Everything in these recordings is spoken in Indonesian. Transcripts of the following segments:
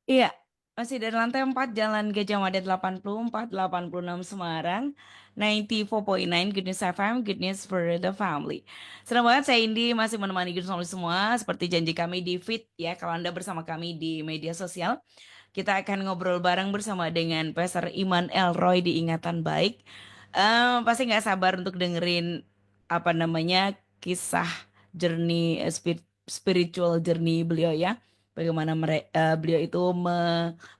Iya, masih dari lantai 4 Jalan Gajah Mada 84, 86 Semarang, 94.9 Good News FM, Good News for the Family. Senang banget saya Indi masih menemani Good News semua, seperti janji kami di feed ya, kalau Anda bersama kami di media sosial. Kita akan ngobrol bareng bersama dengan Pastor Iman Elroy di Ingatan Baik. Pasti nggak sabar untuk dengerin apa namanya kisah journey spiritual journey beliau ya. Bagaimana beliau itu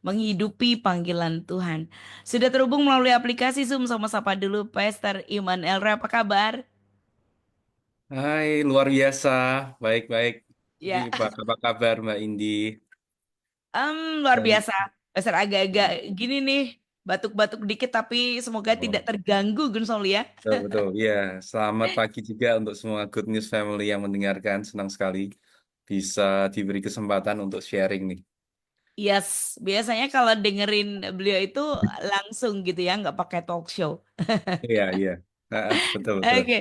menghidupi panggilan Tuhan. Sudah terhubung melalui aplikasi Zoom sama sapa dulu Pastor Iman Elroy. Apa kabar? Hai, luar biasa. Baik-baik. Jadi, Ya, apa kabar Mbak Indi? luar Baik. biasa. Pastor agak-agak gini nih, batuk-batuk dikit tapi semoga tidak Oh, terganggu Gun Soli ya. betul, betul. Ya, selamat pagi juga untuk semua Good News Family yang mendengarkan. Senang sekali bisa diberi kesempatan untuk sharing nih. Yes, biasanya kalau dengerin beliau itu langsung gitu ya, nggak pakai talk show. Iya, iya. Betul, betul. Oke,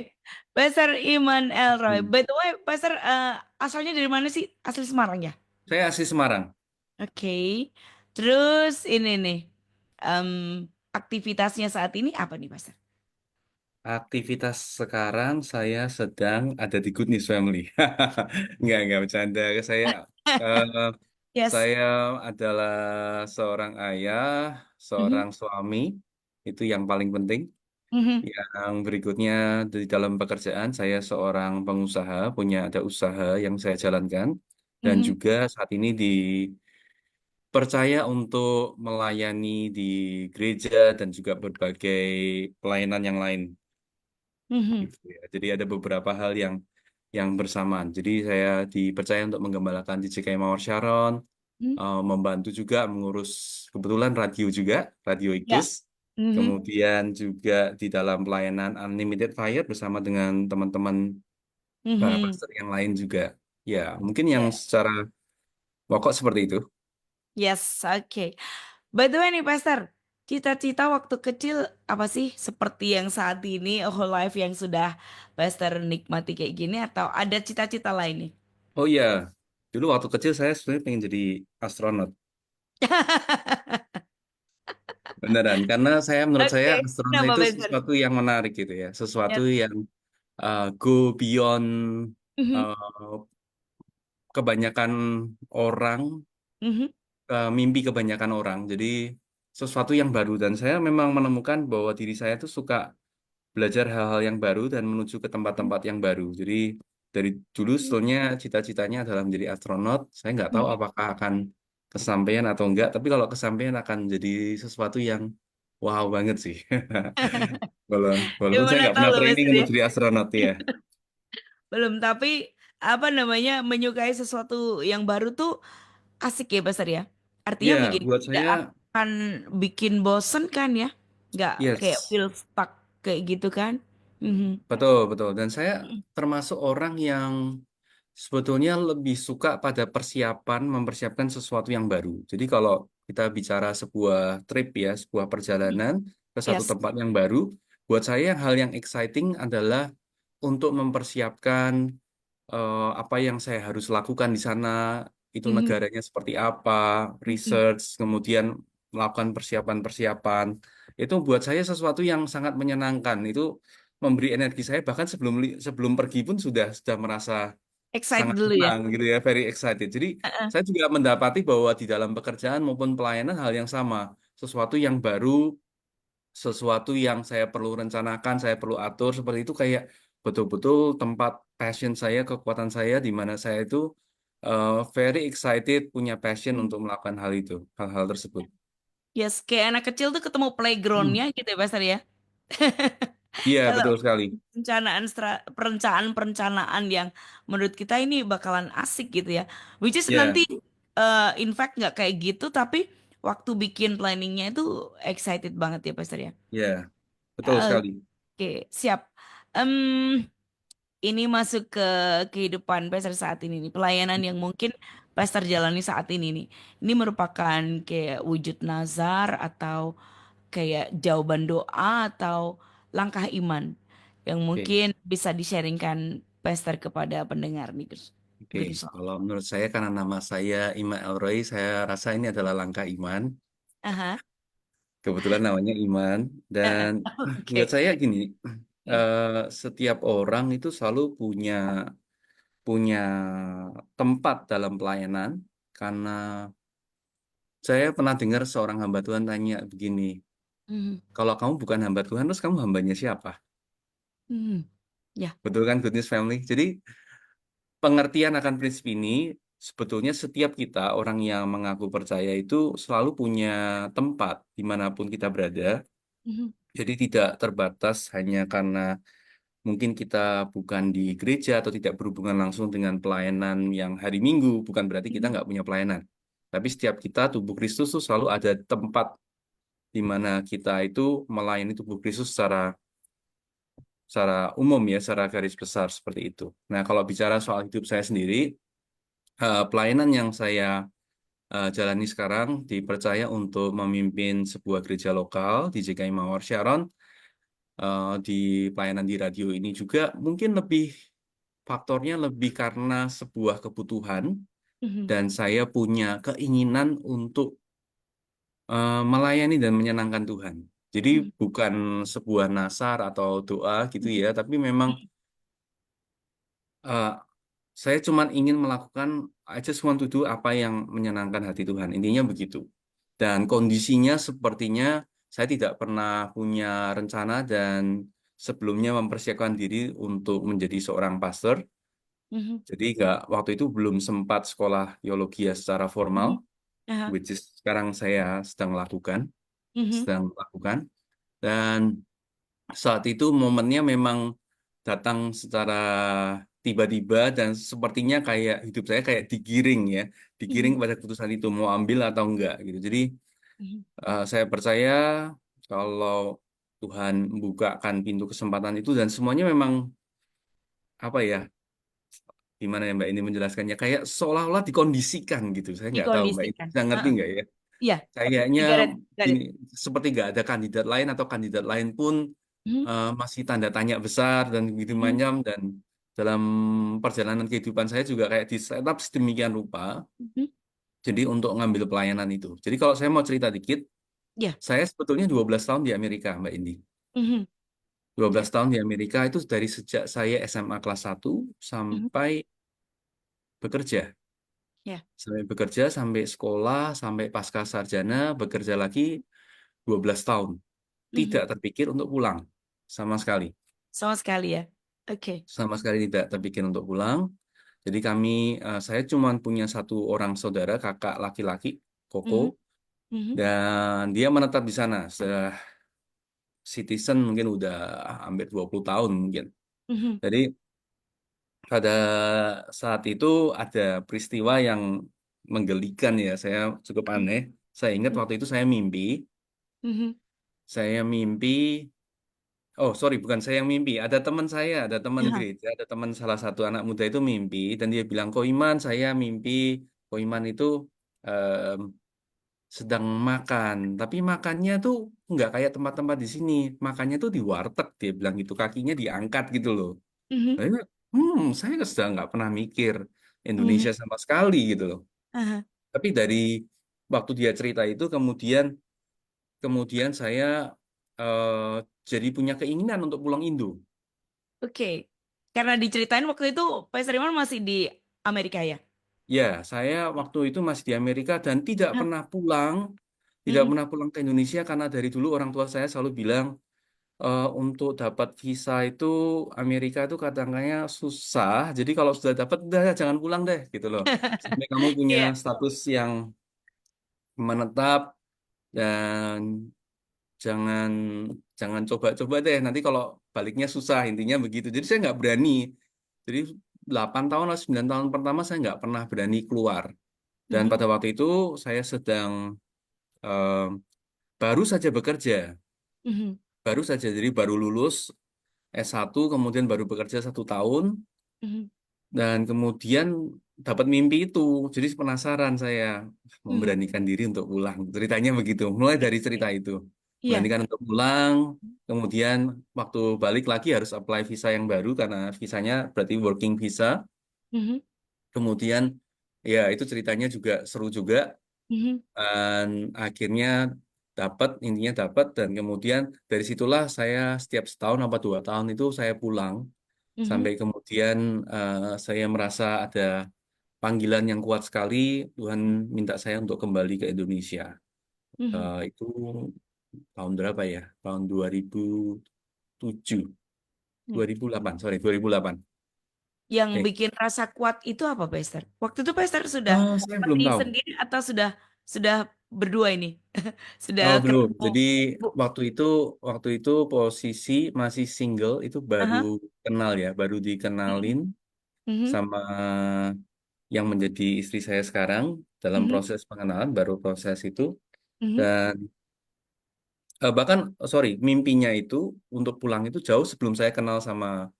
Pastor Iman Elroy. Hmm. By the way, Pastor asalnya dari mana sih? Asli Semarang ya? Saya asli Semarang. Oke, terus ini nih, em, aktivitasnya saat ini apa nih, Pastor? Aktivitas sekarang saya sedang ada di Good News Family. Enggak bercanda. Eh, Yes. Saya adalah seorang ayah, Mhm, seorang suami, itu yang paling penting. mhm, Yang berikutnya di dalam pekerjaan, saya seorang pengusaha, punya ada usaha yang saya jalankan, dan mhm, juga saat ini dipercaya untuk melayani di gereja dan juga berbagai pelayanan yang lain. mhm, Gitu ya. Jadi ada beberapa hal yang bersamaan. Jadi saya dipercaya untuk menggembalakan di JKM Mawar Sharon, mhm. membantu juga mengurus kebetulan radio juga, Radio Ya. Ikus. Mhm. Kemudian juga di dalam pelayanan Unlimited Fire bersama dengan teman-teman para Mhm. pastor yang lain juga. Ya, mungkin yang Ya. secara pokok seperti itu. Yes, oke. By the way nih, Pastor, cita-cita waktu kecil apa sih seperti yang saat ini, whole life yang sudah Pastor nikmati kayak gini atau ada cita-cita lain nih? Oh iya, dulu waktu kecil saya sebenarnya pengen jadi astronot. Beneran, karena menurut saya Oke, astronot kenapa itu Pastor? sesuatu yang menarik gitu ya, sesuatu Yes. yang go beyond Mhm, uh, kebanyakan orang, mimpi kebanyakan orang. Jadi sesuatu yang baru dan saya memang menemukan bahwa diri saya tuh suka belajar hal-hal yang baru dan menuju ke tempat-tempat yang baru. Jadi dari dulu mhm, sebetulnya cita-citanya adalah menjadi astronot. Saya nggak tahu mhm. apakah akan kesampaian atau enggak, tapi kalau kesampaian akan jadi sesuatu yang wow banget sih. Ya Walaupun saya mana nggak tahu pernah loh training Pastor ya. untuk jadi astronot ya. Belum, tapi apa namanya menyukai sesuatu yang baru tuh asik ya Pastor ya. Artinya Ya, bikin buat tidak saya, akan bikin bosen kan ya. Nggak kayak yes. feel stuck kayak gitu kan. Mhm. Betul, betul. Dan saya termasuk orang yang sebetulnya lebih suka pada persiapan, mempersiapkan sesuatu yang baru. Jadi kalau kita bicara sebuah trip ya, sebuah perjalanan ke satu Yes. tempat yang baru, buat saya hal yang exciting adalah untuk mempersiapkan apa yang saya harus lakukan di sana, itu Mhm. negaranya seperti apa, Mhm. research, kemudian melakukan persiapan-persiapan. Itu buat saya sesuatu yang sangat menyenangkan. Itu memberi energi saya bahkan sebelum pergi pun sudah merasa Excited sangat dulu ya. senang gitu ya, very excited. Jadi Heeh. saya juga mendapati bahwa di dalam pekerjaan maupun pelayanan hal yang sama, sesuatu yang baru, sesuatu yang saya perlu rencanakan, saya perlu atur seperti itu kayak betul-betul tempat passion saya, kekuatan saya di mana saya itu very excited, punya passion untuk melakukan hal itu, hal-hal tersebut. Yes, kayak anak kecil tuh ketemu Hmm. playgroundnya gitu ya Pastor ya. Iya, Kalau betul sekali. perencanaan yang menurut kita ini bakalan asik gitu ya. Which is Ya, nanti in fact nggak kayak gitu tapi waktu bikin planningnya itu excited banget ya Pastor ya. ya, betul sekali. Oke, siap. Em, ini masuk ke kehidupan Pastor saat ini nih. Pelayanan yang mungkin Pastor jalani saat ini nih. Ini merupakan kayak wujud nazar atau kayak jawaban doa atau langkah iman yang Oke. mungkin bisa di-sharingkan Pastor kepada pendengar nih, Gus. Oke, Goodness Love. kalau menurut saya karena nama saya Ima Elroy, saya rasa ini adalah langkah iman. Aha. Kebetulan namanya Iman dan menurut Oke. saya gini, Hmm. eh, setiap orang itu selalu punya punya tempat dalam pelayanan karena saya pernah dengar seorang hamba Tuhan tanya begini, Mhm. kalau kamu bukan hamba Tuhan, terus kamu hambanya siapa? Mhm. Ya. Betul kan, Good News Family? Jadi pengertian akan prinsip ini sebetulnya setiap kita orang yang mengaku percaya itu selalu punya tempat dimanapun kita berada. Mhm. Jadi tidak terbatas hanya karena mungkin kita bukan di gereja atau tidak berhubungan langsung dengan pelayanan yang hari Minggu, bukan berarti kita Mhm. nggak punya pelayanan. Tapi setiap kita, tubuh Kristus tuh selalu ada tempat di mana kita itu melayani tubuh Kristus secara secara umum ya, secara garis besar seperti itu. Nah, kalau bicara soal hidup saya sendiri, pelayanan yang saya jalani sekarang dipercaya untuk memimpin sebuah gereja lokal di JKI Mawar Sharon. Di pelayanan di radio ini juga mungkin lebih faktornya lebih karena sebuah kebutuhan Mhm. dan saya punya keinginan untuk melayani dan menyenangkan Tuhan. Jadi Mhm. bukan sebuah nasar atau doa gitu ya, tapi memang eh, saya cuma ingin melakukan I just want to do apa yang menyenangkan hati Tuhan. Intinya begitu. Dan kondisinya sepertinya saya tidak pernah punya rencana dan sebelumnya mempersiapkan diri untuk menjadi seorang pastor. Mhm. Jadi nggak waktu itu belum sempat sekolah teologi ya secara formal, Mhm. Aha. which is sekarang saya Mhm. sedang lakukan. Dan saat itu momennya memang datang secara tiba-tiba dan sepertinya kayak hidup saya kayak digiring ya, digiring Mhm. pada keputusan itu mau ambil atau enggak gitu. Jadi Mhm. saya percaya kalau Tuhan membukakan pintu kesempatan itu dan semuanya memang apa ya, gimana ya Mbak ini menjelaskannya kayak seolah-olah dikondisikan gitu. Saya nggak tahu Mbak ini Dikondisikan. bisa ngerti Heeh. nggak ya? Iya. Kayaknya I got it. Got gini, it. seperti nggak ada kandidat lain atau kandidat lain pun Mhm. masih tanda tanya besar dan begitu Mhm. macam dan dalam perjalanan kehidupan saya juga kayak di setup sedemikian rupa Mhm. jadi untuk ngambil pelayanan itu. Jadi kalau saya mau cerita dikit, Ya. saya sebetulnya 12 tahun di Amerika, Mbak Indi. Mhm. dua Ya. belas tahun di Amerika itu dari sejak saya SMA kelas 1 Mhm. sampai bekerja. Ya. Sampai bekerja, sampai sekolah, sampai pasca sarjana, bekerja lagi 12 tahun. Mhm. Tidak terpikir untuk pulang sama sekali. Sama sekali ya. Oke. Sama sekali tidak terpikir untuk pulang. Jadi kami, saya cuma punya satu orang saudara, kakak laki-laki, Koko, Mhm. Mhm. dan dia menetap di sana. Sudah citizen mungkin udah hampir 20 tahun mungkin. Mhm. Jadi pada saat itu ada peristiwa yang menggelikan ya, saya cukup aneh. Saya ingat waktu itu Mhm. saya mimpi, oh sorry bukan saya yang mimpi, ada teman saya, ada teman Aha. gereja, ada teman salah satu anak muda itu mimpi, dan dia bilang, Ko Iman, saya mimpi, Ko Iman itu em, sedang makan, tapi makannya tuh nggak kayak tempat-tempat di sini, makannya tuh di warteg, dia bilang gitu, kakinya diangkat gitu loh. Mhm. Saya, saya sudah nggak pernah mikir Mhm. Indonesia sama sekali gitu loh. Aha. Tapi dari waktu dia cerita itu, kemudian kemudian saya eh, jadi punya keinginan untuk pulang Indo. Oke. Karena diceritain waktu itu Pak Sariman masih di Amerika ya. Ya, saya waktu itu masih di Amerika dan Hah. tidak Mhm. pernah pulang ke Indonesia karena dari dulu orang tua saya selalu bilang untuk dapat visa itu Amerika itu kadang-kadang susah. Jadi kalau sudah dapat, udah jangan pulang deh gitu loh. Sampai kamu punya Iya. status yang menetap dan jangan jangan coba-coba deh. Nanti kalau baliknya susah, intinya begitu. Jadi saya nggak berani. Jadi 8 tahun atau 9 tahun pertama saya nggak pernah berani keluar. Dan Mhm. pada waktu itu saya sedang eh, baru saja bekerja, Mhm. baru saja jadi baru lulus S1, kemudian baru bekerja 1 tahun, Mhm. dan kemudian dapat mimpi itu. Jadi penasaran saya Mhm. memberanikan diri untuk pulang. Ceritanya begitu, mulai dari cerita itu. Iya. Beranikan untuk pulang, kemudian waktu balik lagi harus apply visa yang baru karena visanya berarti working visa. Mhm. Kemudian ya itu ceritanya juga seru juga. Mhm. Dan akhirnya intinya dapat, dan kemudian dari situlah saya setiap setahun apa 2 tahun itu saya pulang, Mhm. sampai kemudian saya merasa ada panggilan yang kuat sekali. Tuhan minta saya untuk kembali ke Indonesia. Mhm. Itu tahun berapa ya? Tahun 2007, Mhm. 2008, sorry, 2008. Yang Eh, bikin rasa kuat itu apa, Pester? Waktu itu Pester sudah saya belum pergi tahu. sendiri atau sudah berdua ini? Sudah Oh, belum. ketemu, Jadi Bu? waktu itu posisi masih single, itu baru Aha. kenal ya, baru dikenalin Mhm. sama yang menjadi istri saya sekarang. Dalam Mhm. proses pengenalan baru proses itu. Mhm. Dan bahkan sorry, mimpinya itu untuk pulang itu jauh sebelum saya kenal sama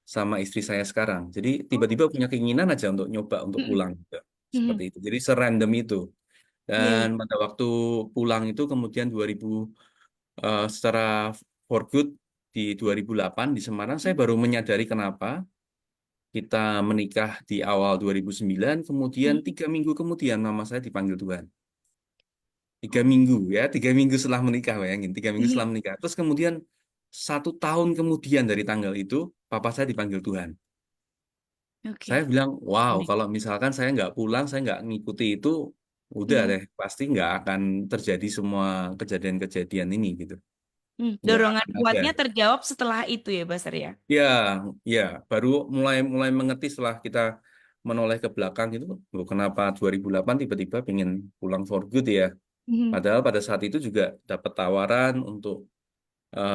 sama istri saya sekarang. Jadi Oh. tiba-tiba punya keinginan aja untuk nyoba untuk Mhm. pulang gitu. Seperti Mhm. itu. Jadi serandom itu. Iya, Dan iya. pada waktu pulang itu kemudian 2000, secara for good di 2008 di Semarang, saya baru menyadari kenapa kita menikah di awal 2009, kemudian Mhm. 3 minggu kemudian mama saya dipanggil Tuhan. 3 minggu ya, 3 minggu setelah menikah, bayangin, 3 minggu Mhm. setelah menikah. Terus kemudian 1 tahun kemudian dari tanggal itu, papa saya dipanggil Tuhan. Saya Oke. bilang, wow, Unik. kalau misalkan saya nggak pulang, saya nggak ngikuti itu, udah Mhm. deh, pasti nggak akan terjadi semua kejadian-kejadian ini gitu. Nggak Dorongan akan ada. kuatnya terjawab setelah itu ya, Pester ya? Ya, ya, baru mulai mulai mengerti setelah kita menoleh ke belakang gitu. Loh, kenapa 2008 tiba-tiba pengen pulang for good ya? Mhm. Padahal pada saat itu juga dapat tawaran untuk,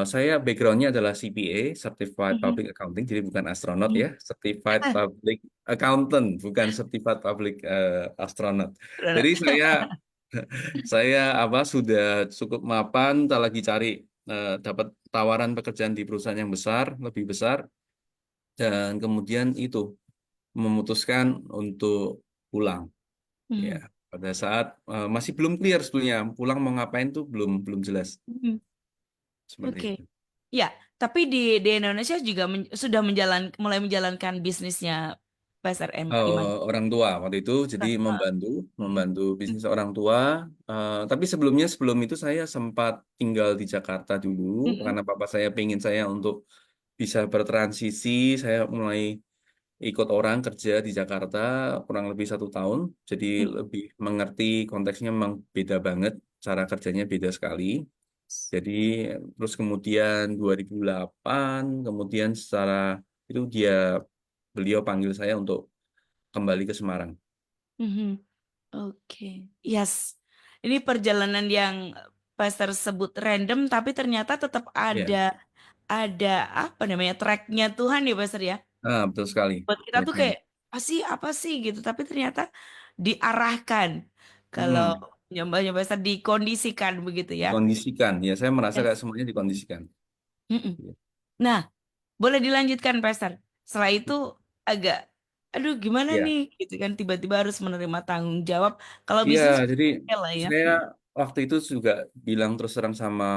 saya backgroundnya adalah CPA, Certified Mhm. Public Accounting, jadi bukan astronot Mhm. ya, Certified Public Accountant, bukan Certified Public Astronaut. Jadi saya apa sudah cukup mapan, tak lagi cari, dapat tawaran pekerjaan di perusahaan yang besar, lebih besar, dan kemudian itu memutuskan untuk pulang. Ya, Mhm. pada saat masih belum clear sebetulnya pulang mau ngapain tuh belum belum jelas Mhm. seperti Oke. itu. Ya, tapi di Indonesia juga sudah mulai menjalankan bisnisnya Pasar M Iman. Orang tua waktu itu jadi Orang tua. membantu Mhm. membantu bisnis orang tua. Tapi sebelum itu saya sempat tinggal di Jakarta dulu Mhm. karena papa saya pengen saya untuk bisa bertransisi. Saya mulai ikut orang kerja di Jakarta kurang lebih 1 tahun, jadi Mhm. lebih mengerti konteksnya, memang beda banget, cara kerjanya beda sekali. Jadi terus kemudian 2008, kemudian secara itu beliau panggil saya untuk kembali ke Semarang. Mhm. Oke. Yes. Ini perjalanan yang Pastor sebut random, tapi ternyata tetap Ya, ada apa namanya tracknya Tuhan ya Pastor ya. betul sekali. Buat kita tuh Tracknya. kayak apa sih gitu, tapi ternyata diarahkan kalau Mm-mm. nyoba-nyoba Pastor dikondisikan begitu ya. Dikondisikan. Ya, saya merasa kayak Yes. semuanya dikondisikan. Mm-mm. Ya. Nah, boleh dilanjutkan, Pastor. Setelah itu agak, aduh gimana Ya. nih, gitu kan tiba-tiba harus menerima tanggung jawab. Kalau Iya, bisnis, jadi oke lah ya. saya waktu itu juga bilang terus terang sama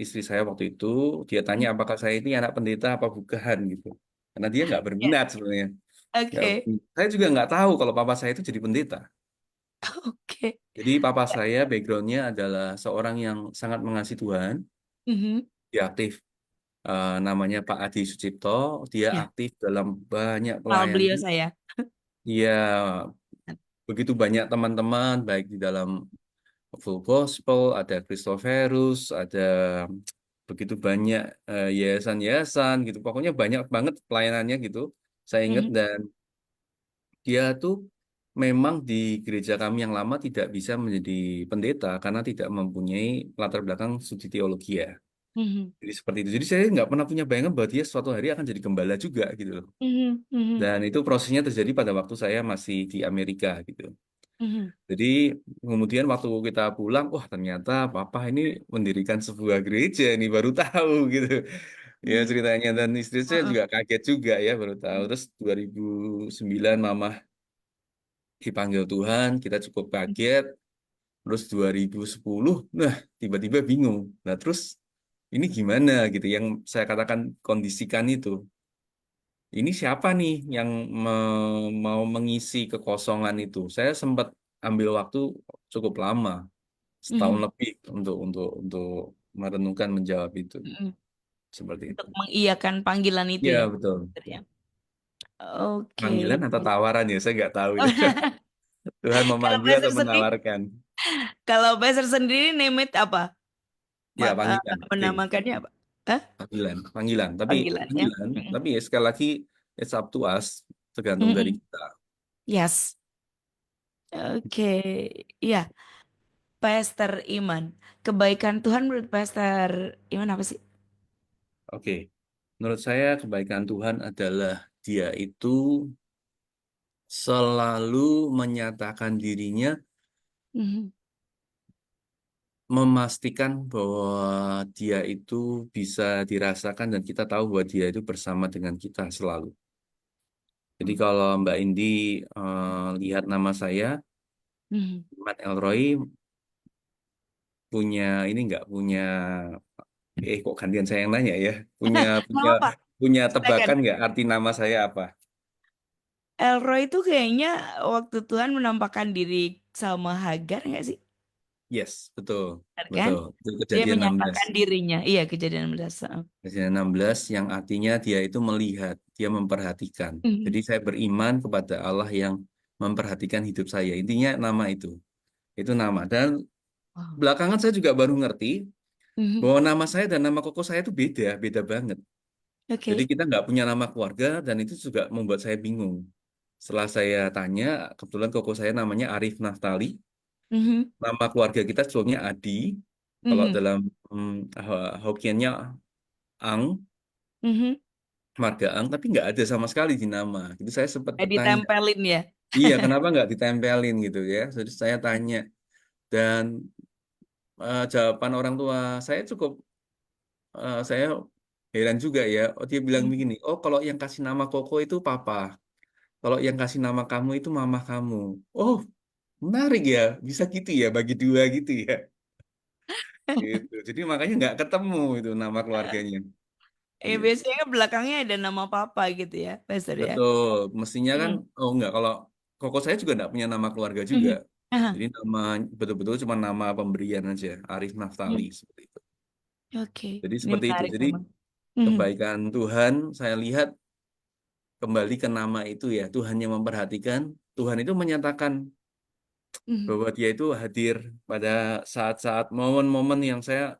istri saya waktu itu, dia tanya Hmm. apakah saya ini anak pendeta apa bukan gitu. Karena dia nggak Ya, berminat sebenarnya. Nggak oke, berminat. Saya juga nggak tahu kalau papa saya itu jadi pendeta. oke. Jadi papa saya backgroundnya adalah seorang yang sangat mengasihi Tuhan. Mhm. Dia aktif, namanya Pak Adi Sucipto. Dia Ya, aktif dalam banyak kenal beliau pelayanan. saya. Dia begitu banyak teman-teman, baik di dalam Full Gospel, ada Christophorus, ada begitu banyak yayasan-yayasan gitu. Pokoknya banyak banget pelayanannya gitu. Saya ingat, Mhm. dan dia tuh memang di gereja kami yang lama tidak bisa menjadi pendeta karena tidak mempunyai latar belakang studi teologi ya. Mhm. Jadi seperti itu. Jadi saya nggak pernah punya bayangan bahwa dia suatu hari akan jadi gembala juga gitu loh. Mhm. Mhm. Dan itu prosesnya terjadi pada waktu saya masih di Amerika gitu. Mhm. Jadi kemudian waktu kita pulang, wah ternyata papa ini mendirikan sebuah gereja, ini baru tahu gitu. Ya Mhm. ceritanya, dan istri saya Heeh. juga kaget juga ya baru tahu. Terus 2009 mama dipanggil Tuhan, kita cukup kaget. Terus 2010, nah tiba-tiba bingung. Nah terus ini gimana gitu, yang saya katakan kondisikan itu. ini siapa nih yang mau mengisi kekosongan itu? Saya sempat ambil waktu cukup lama, setahun Mhm, lebih untuk merenungkan menjawab itu mhm. seperti Untuk itu. mengiyakan panggilan itu Iya ya. betul. Dokter, ya. Oke. Panggilan atau tawaran ya, saya nggak tahu ya. Tuhan Kalau memanggil Pastor atau sendiri, menawarkan. kalau Pastor sendiri name it apa? Ya panggilan. Oke, Menamakannya apa? Hah? panggilan, panggilan. Panggilan ya. Panggilan, Mhm, tapi ya sekali lagi it's up to us, tergantung dari mhm. kita. Yes. Oke. Iya, Pastor Iman. Kebaikan Tuhan menurut Pastor Iman apa sih? Oke, menurut saya kebaikan Tuhan adalah Dia itu selalu menyatakan dirinya, Mhm. memastikan bahwa Dia itu bisa dirasakan dan kita tahu bahwa Dia itu bersama dengan kita selalu. Jadi kalau Mbak Indi lihat nama saya, Mhm. Matt Elroy punya ini nggak punya kok gantian saya yang nanya ya, punya Nggak punya apa-apa. punya Silakan. tebakan nggak arti nama saya apa? Elroy itu kayaknya waktu Tuhan menampakkan diri sama Hagar nggak sih? Yes, betul, Benar kan? betul. Itu Dia kejadian 16. menyatakan dirinya. Iya, kejadian 16. Kejadian 16 yang artinya dia itu melihat, dia memperhatikan. Jadi Mhm. saya beriman kepada Allah yang memperhatikan hidup saya. Intinya nama itu nama. Dan Wow. belakangan saya juga baru ngerti Mhm. bahwa nama saya dan nama koko saya itu beda, beda banget. Jadi Oke. kita nggak punya nama keluarga dan itu juga membuat saya bingung. Setelah saya tanya, kebetulan koko saya namanya Arif Naftali. Mhm. Nama keluarga kita sebetulnya Adi. Kalau Mhm. dalam Hokkien-nya Ang, Mhm. marga Ang, tapi nggak ada sama sekali di nama. Itu saya sempat Kayak bertanya, ditempelin ya. iya kenapa nggak ditempelin gitu ya? Jadi saya tanya dan jawaban orang tua saya cukup saya heran juga ya. Oh, dia bilang Mhm. begini, oh kalau yang kasih nama Koko itu papa, kalau yang kasih nama kamu itu mama kamu. Oh menarik ya, bisa gitu ya, bagi dua gitu ya. Gitu. Jadi makanya nggak ketemu itu nama keluarganya. Gitu. Biasanya kan belakangnya ada nama papa gitu ya, Pastor ya. Betul, mestinya kan, Mhm. oh enggak, kalau Koko saya juga enggak punya nama keluarga juga. Mhm. Aha. Jadi nama betul-betul cuma nama pemberian aja, Arif Naftali Mhm. seperti itu. Oke, Jadi ini seperti itu. menarik Jadi memang. Mhm. kebaikan Tuhan saya lihat kembali ke nama itu ya, Tuhan yang memperhatikan, Tuhan itu menyatakan Mhm. bahwa Dia itu hadir pada saat-saat momen-momen yang saya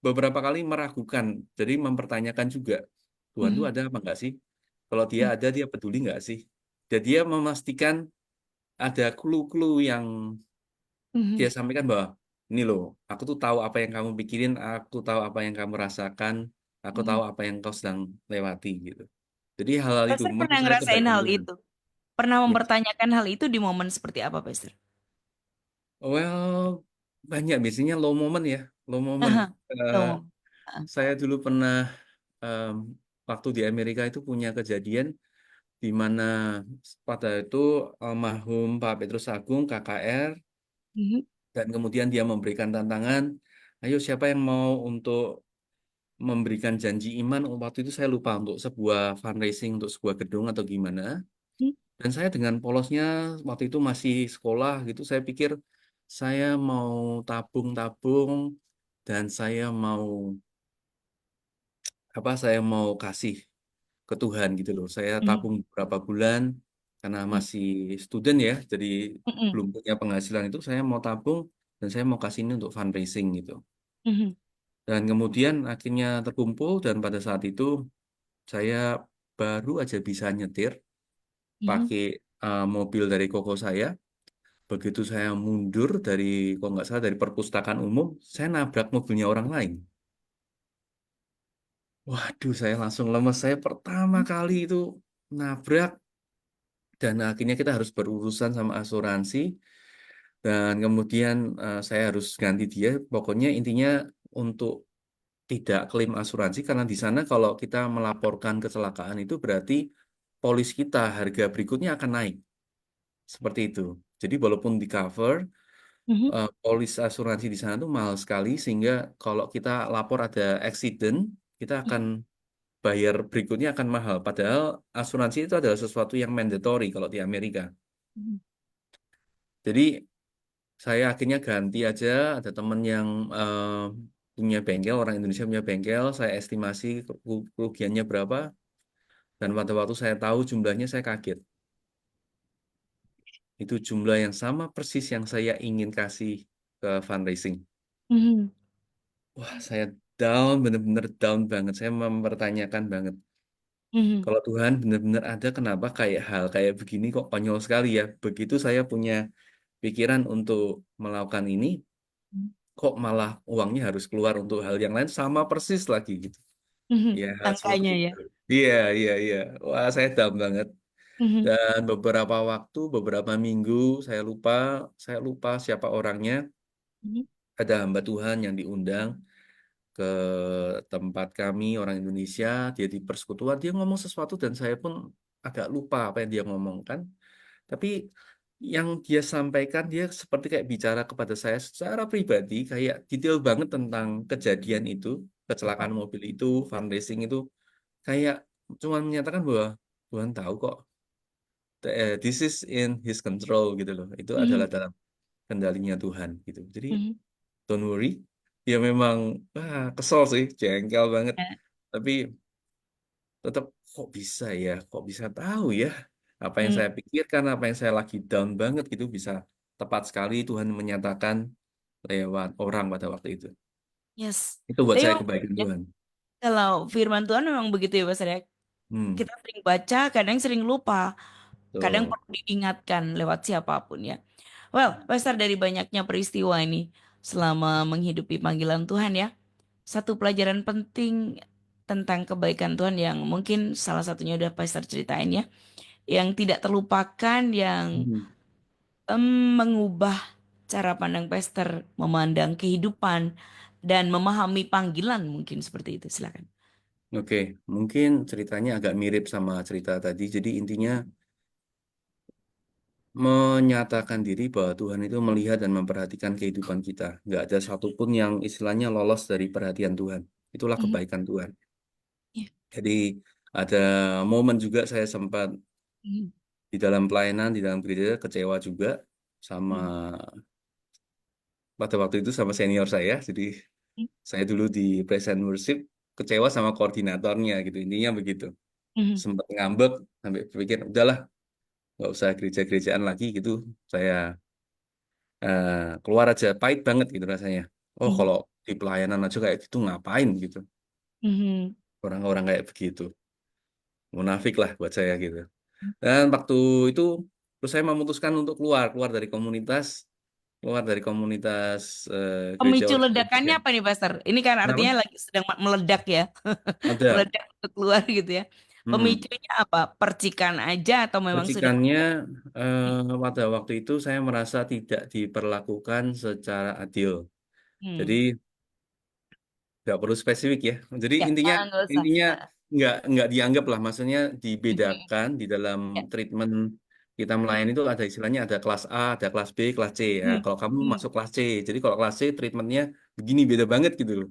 beberapa kali meragukan. Jadi mempertanyakan juga, Tuhan itu Mhm. ada apa enggak sih? Kalau Dia Mhm. ada, Dia peduli enggak sih? Dan Dia memastikan ada clue-clue yang dia Mhm. sampaikan bahwa ini loh, aku tuh tahu apa yang kamu pikirin, aku tahu apa yang kamu rasakan, aku tahu Mhm. apa yang kau sedang lewati gitu. Jadi hal-hal itu Pastor menurut pernah saya ngerasain kebaikan hal Tuhan. itu? Pernah Yes. mempertanyakan hal itu di momen seperti apa, Pastor? Well, banyak biasanya low moment ya, low moment. Aha. Eh, Tuh. Ah. saya dulu pernah em, waktu di Amerika itu punya kejadian di mana pada itu almarhum Pak Petrus Agung KKR Mhm. dan kemudian dia memberikan tantangan, ayo siapa yang mau untuk memberikan janji iman waktu itu saya lupa untuk sebuah fundraising untuk sebuah gedung atau gimana. Mhm. Dan saya dengan polosnya waktu itu masih sekolah gitu saya pikir saya mau tabung-tabung dan saya mau kasih ke Tuhan gitu loh. Saya Mhm. tabung beberapa bulan karena Mhm. masih student ya, jadi Mhm. belum punya penghasilan itu saya mau tabung dan saya mau kasih ini untuk fundraising gitu. Mhm. Dan kemudian akhirnya terkumpul dan pada saat itu saya baru aja bisa nyetir Mhm. pakai mobil dari koko saya. Begitu saya mundur dari, kalau nggak salah dari perpustakaan umum, saya nabrak mobilnya orang lain. Waduh, saya langsung lemes. Saya pertama kali itu nabrak dan akhirnya kita harus berurusan sama asuransi dan kemudian saya harus ganti dia. Pokoknya intinya untuk tidak klaim asuransi karena di sana kalau kita melaporkan kecelakaan itu berarti polis kita harga berikutnya akan naik. Seperti itu. Jadi walaupun di cover, Mhm. polis asuransi di sana tuh mahal sekali sehingga kalau kita lapor ada accident, kita akan Mhm. bayar berikutnya akan mahal. Padahal asuransi itu adalah sesuatu yang mandatory kalau di Amerika. Mhm. Jadi saya akhirnya ganti aja. Ada temen yang punya bengkel, orang Indonesia punya bengkel. Saya estimasi kerugiannya berapa. Dan pada waktu saya tahu jumlahnya saya kaget. Itu jumlah yang sama persis yang saya ingin kasih ke fundraising. Mhm. Wah, saya down, bener-bener down banget. Saya mempertanyakan banget. Mhm. Kalau Tuhan benar-benar ada, kenapa kayak hal kayak begini kok konyol sekali ya. Begitu saya punya pikiran untuk melakukan ini, kok malah uangnya harus keluar untuk hal yang lain sama persis lagi gitu. Mhm. Ya, hal seperti Angkanya itu. ya. Iya, iya, iya. Wah, saya down banget. Mhm. Dan beberapa waktu, beberapa minggu, saya lupa siapa orangnya. Mhm. Ada hamba Tuhan yang diundang ke tempat kami orang Indonesia, dia di persekutuan, dia ngomong sesuatu dan saya pun agak lupa apa yang dia ngomongkan. Tapi yang dia sampaikan, dia seperti kayak bicara kepada saya secara pribadi, kayak detail banget tentang kejadian itu, kecelakaan mobil itu, fundraising itu, kayak cuma menyatakan bahwa Tuhan tahu kok, this is in His control gitu loh. Itu adalah Mhm. dalam kendalinya Tuhan gitu. Jadi Mhm. don't worry. Ya memang kesel sih, jengkel banget. Ya. Tapi tetap kok bisa ya, kok bisa tahu ya apa yang Mhm. saya pikirkan, apa yang saya lagi down banget gitu bisa tepat sekali Tuhan menyatakan lewat orang pada waktu itu. Yes. Itu buat Tapi saya memang kebaikan ya, Tuhan. kalau firman Tuhan memang begitu ya, Mas ya. Hmm, Kita sering baca, kadang sering lupa, kadang tuh. perlu diingatkan lewat siapapun ya. Well, Pastor, dari banyaknya peristiwa ini selama menghidupi panggilan Tuhan ya, satu pelajaran penting tentang kebaikan Tuhan yang mungkin salah satunya udah Pastor ceritain ya, yang tidak terlupakan, yang Hmm. mengubah cara pandang Pastor memandang kehidupan dan memahami panggilan mungkin seperti itu. Silakan. Oke, mungkin ceritanya agak mirip sama cerita tadi. Jadi intinya menyatakan diri bahwa Tuhan itu melihat dan memperhatikan kehidupan kita. Nggak ada satupun yang istilahnya lolos dari perhatian Tuhan. Itulah Mhm. kebaikan Tuhan. Iya. Jadi ada momen juga saya sempat Mhm. di dalam pelayanan, di dalam gereja kecewa juga sama Mhm. pada waktu itu sama senior saya. Jadi saya dulu di praise and worship kecewa sama koordinatornya gitu. Intinya begitu. Mhm. Sempat ngambek sampai berpikir udahlah nggak usah gereja-gerejaan lagi gitu. Saya eh, keluar aja pahit banget gitu rasanya. Oh Mhm. kalau di pelayanan aja kayak gitu ngapain gitu. Mhm. Orang-orang kayak begitu. Munafik lah buat saya gitu. Dan waktu itu terus saya memutuskan untuk keluar keluar dari komunitas gereja Pemicu orang Indonesia. ledakannya apa nih, Pastor? Ini kan artinya Kenapa? lagi sedang meledak ya, Ada. meledak untuk keluar gitu ya. Hmm. Pemicunya apa? Percikan aja atau memang sudah? Percikannya pada waktu itu saya merasa tidak diperlakukan secara adil. Jadi Hmm. nggak perlu spesifik ya. Jadi Ya, intinya nggak usah. intinya nggak dianggap lah, maksudnya Mhm. dibedakan di dalam Ya. treatment kita melayani Mhm. itu ada istilahnya ada kelas A, ada kelas B, kelas C ya. Mhm. Kalau kamu Mhm. masuk kelas C, jadi kalau kelas C treatmentnya begini beda banget gitu loh.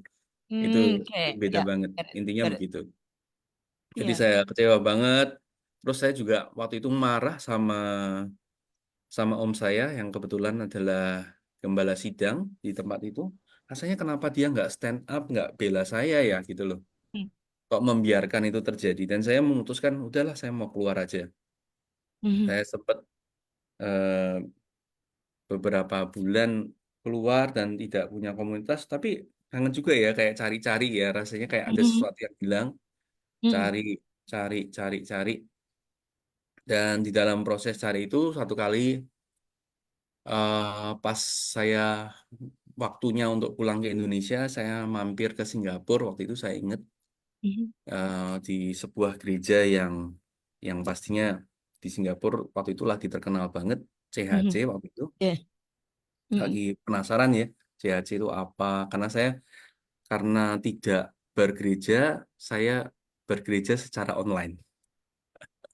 Itu Oke, beda ya, banget. got it, Intinya got it. begitu. Jadi Iya. saya kecewa banget. Terus saya juga waktu itu marah sama sama om saya yang kebetulan adalah gembala sidang di tempat itu. Rasanya kenapa dia nggak stand up, nggak bela saya ya gitu loh. Mhm. Kok membiarkan itu terjadi. Dan saya memutuskan, udahlah saya mau keluar aja. Mhm. Saya sempat eh, beberapa bulan keluar dan tidak punya komunitas, tapi kangen juga ya kayak cari-cari ya. Rasanya kayak ada Mhm. sesuatu yang hilang, Mhm. cari, cari. Dan di dalam proses cari itu satu kali pas saya waktunya untuk pulang ke Indonesia, saya mampir ke Singapura. Waktu itu saya ingat Mhm. di sebuah gereja yang pastinya di Singapura waktu itu lagi terkenal banget CHC Mhm. waktu itu. Ya. Lagi Mhm. penasaran ya CHC itu apa? Karena saya karena tidak bergereja, saya bergereja secara online.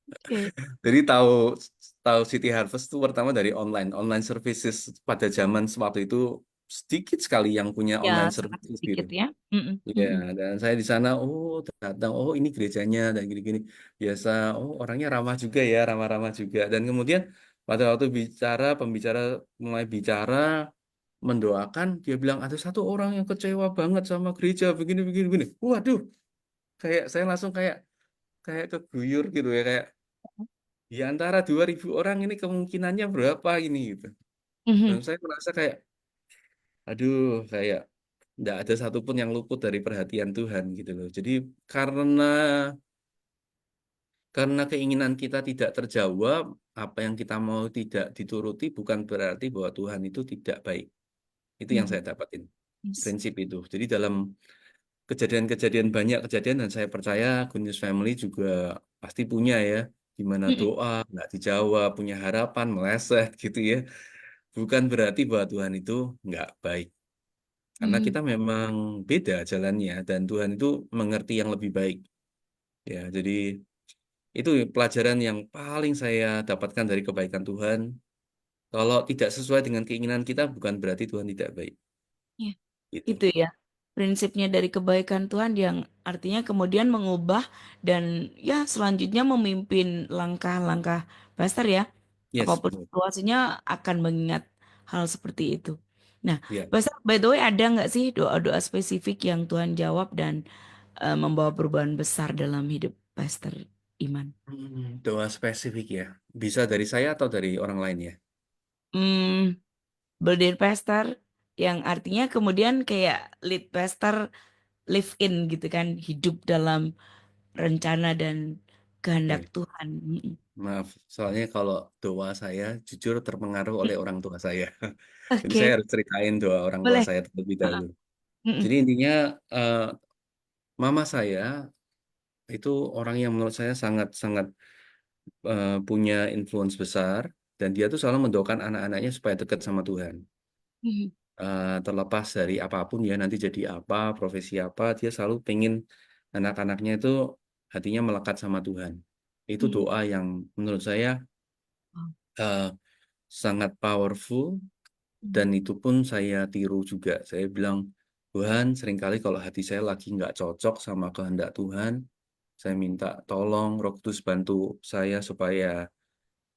Oke. Jadi tahu tahu City Harvest itu pertama dari online services pada zaman waktu itu sedikit sekali yang punya Ya, online sangat services gitu. sedikit ya. Mm-mm, Ya, mm-mm, dan saya di sana, oh datang, oh ini gerejanya dan gini-gini. Biasa, oh orangnya ramah juga ya, ramah-ramah juga. Dan kemudian pada waktu bicara, pembicara mulai bicara, mendoakan, dia bilang ada satu orang yang kecewa banget sama gereja, begini, begini, begini. Waduh, kayak saya langsung kayak kayak keguyur gitu ya, kayak di antara 2.000 orang ini kemungkinannya berapa ini gitu. Dan mhm, saya merasa kayak, aduh, kayak nggak ada satupun yang luput dari perhatian Tuhan gitu loh. Jadi karena karena keinginan kita tidak terjawab, apa yang kita mau tidak dituruti bukan berarti bahwa Tuhan itu tidak baik. Itu yang mhm. saya dapatin. Yes. Prinsip itu. Jadi dalam kejadian-kejadian banyak kejadian dan saya percaya Good News Family juga pasti punya ya, di mana Mm-mm, doa nggak dijawab, punya harapan meleset gitu ya. Bukan berarti bahwa Tuhan itu nggak baik. Karena mhm. kita memang beda jalannya dan Tuhan itu mengerti yang lebih baik. Ya, jadi itu pelajaran yang paling saya dapatkan dari kebaikan Tuhan. Kalau tidak sesuai dengan keinginan kita, bukan berarti Tuhan tidak baik. Ya, Gitu. itu ya. Prinsipnya dari kebaikan Tuhan yang artinya kemudian mengubah dan ya selanjutnya memimpin langkah-langkah pastor ya. Yes, Apapun betul. situasinya akan mengingat hal seperti itu. Nah, Ya. pastor by the way ada nggak sih doa-doa spesifik yang Tuhan jawab dan membawa perubahan besar dalam hidup pastor Iman? Doa spesifik ya. Bisa dari saya atau dari orang lain ya. Hmm, Berdir pastor yang artinya kemudian kayak lead pastor live in gitu kan, hidup dalam rencana dan kehendak Oke. Tuhan. Mm-mm. Maaf, soalnya kalau doa saya jujur terpengaruh oleh orang tua saya. Jadi saya Oke, harus ceritain doa orang tua boleh. saya terlebih Heeh. dahulu. Mm-mm. Jadi intinya eh, mama saya itu orang yang menurut saya sangat-sangat punya influence besar dan dia tuh selalu mendoakan anak-anaknya supaya dekat sama Tuhan. Mhm. Terlepas dari apapun ya nanti jadi apa, profesi apa, dia selalu pengen anak-anaknya itu hatinya melekat sama Tuhan. Itu Mhm. doa yang menurut saya Wow. eh, sangat powerful dan Mhm. itu pun saya tiru juga. Saya bilang, Tuhan, seringkali kalau hati saya lagi nggak cocok sama kehendak Tuhan, saya minta tolong Roh Kudus bantu saya supaya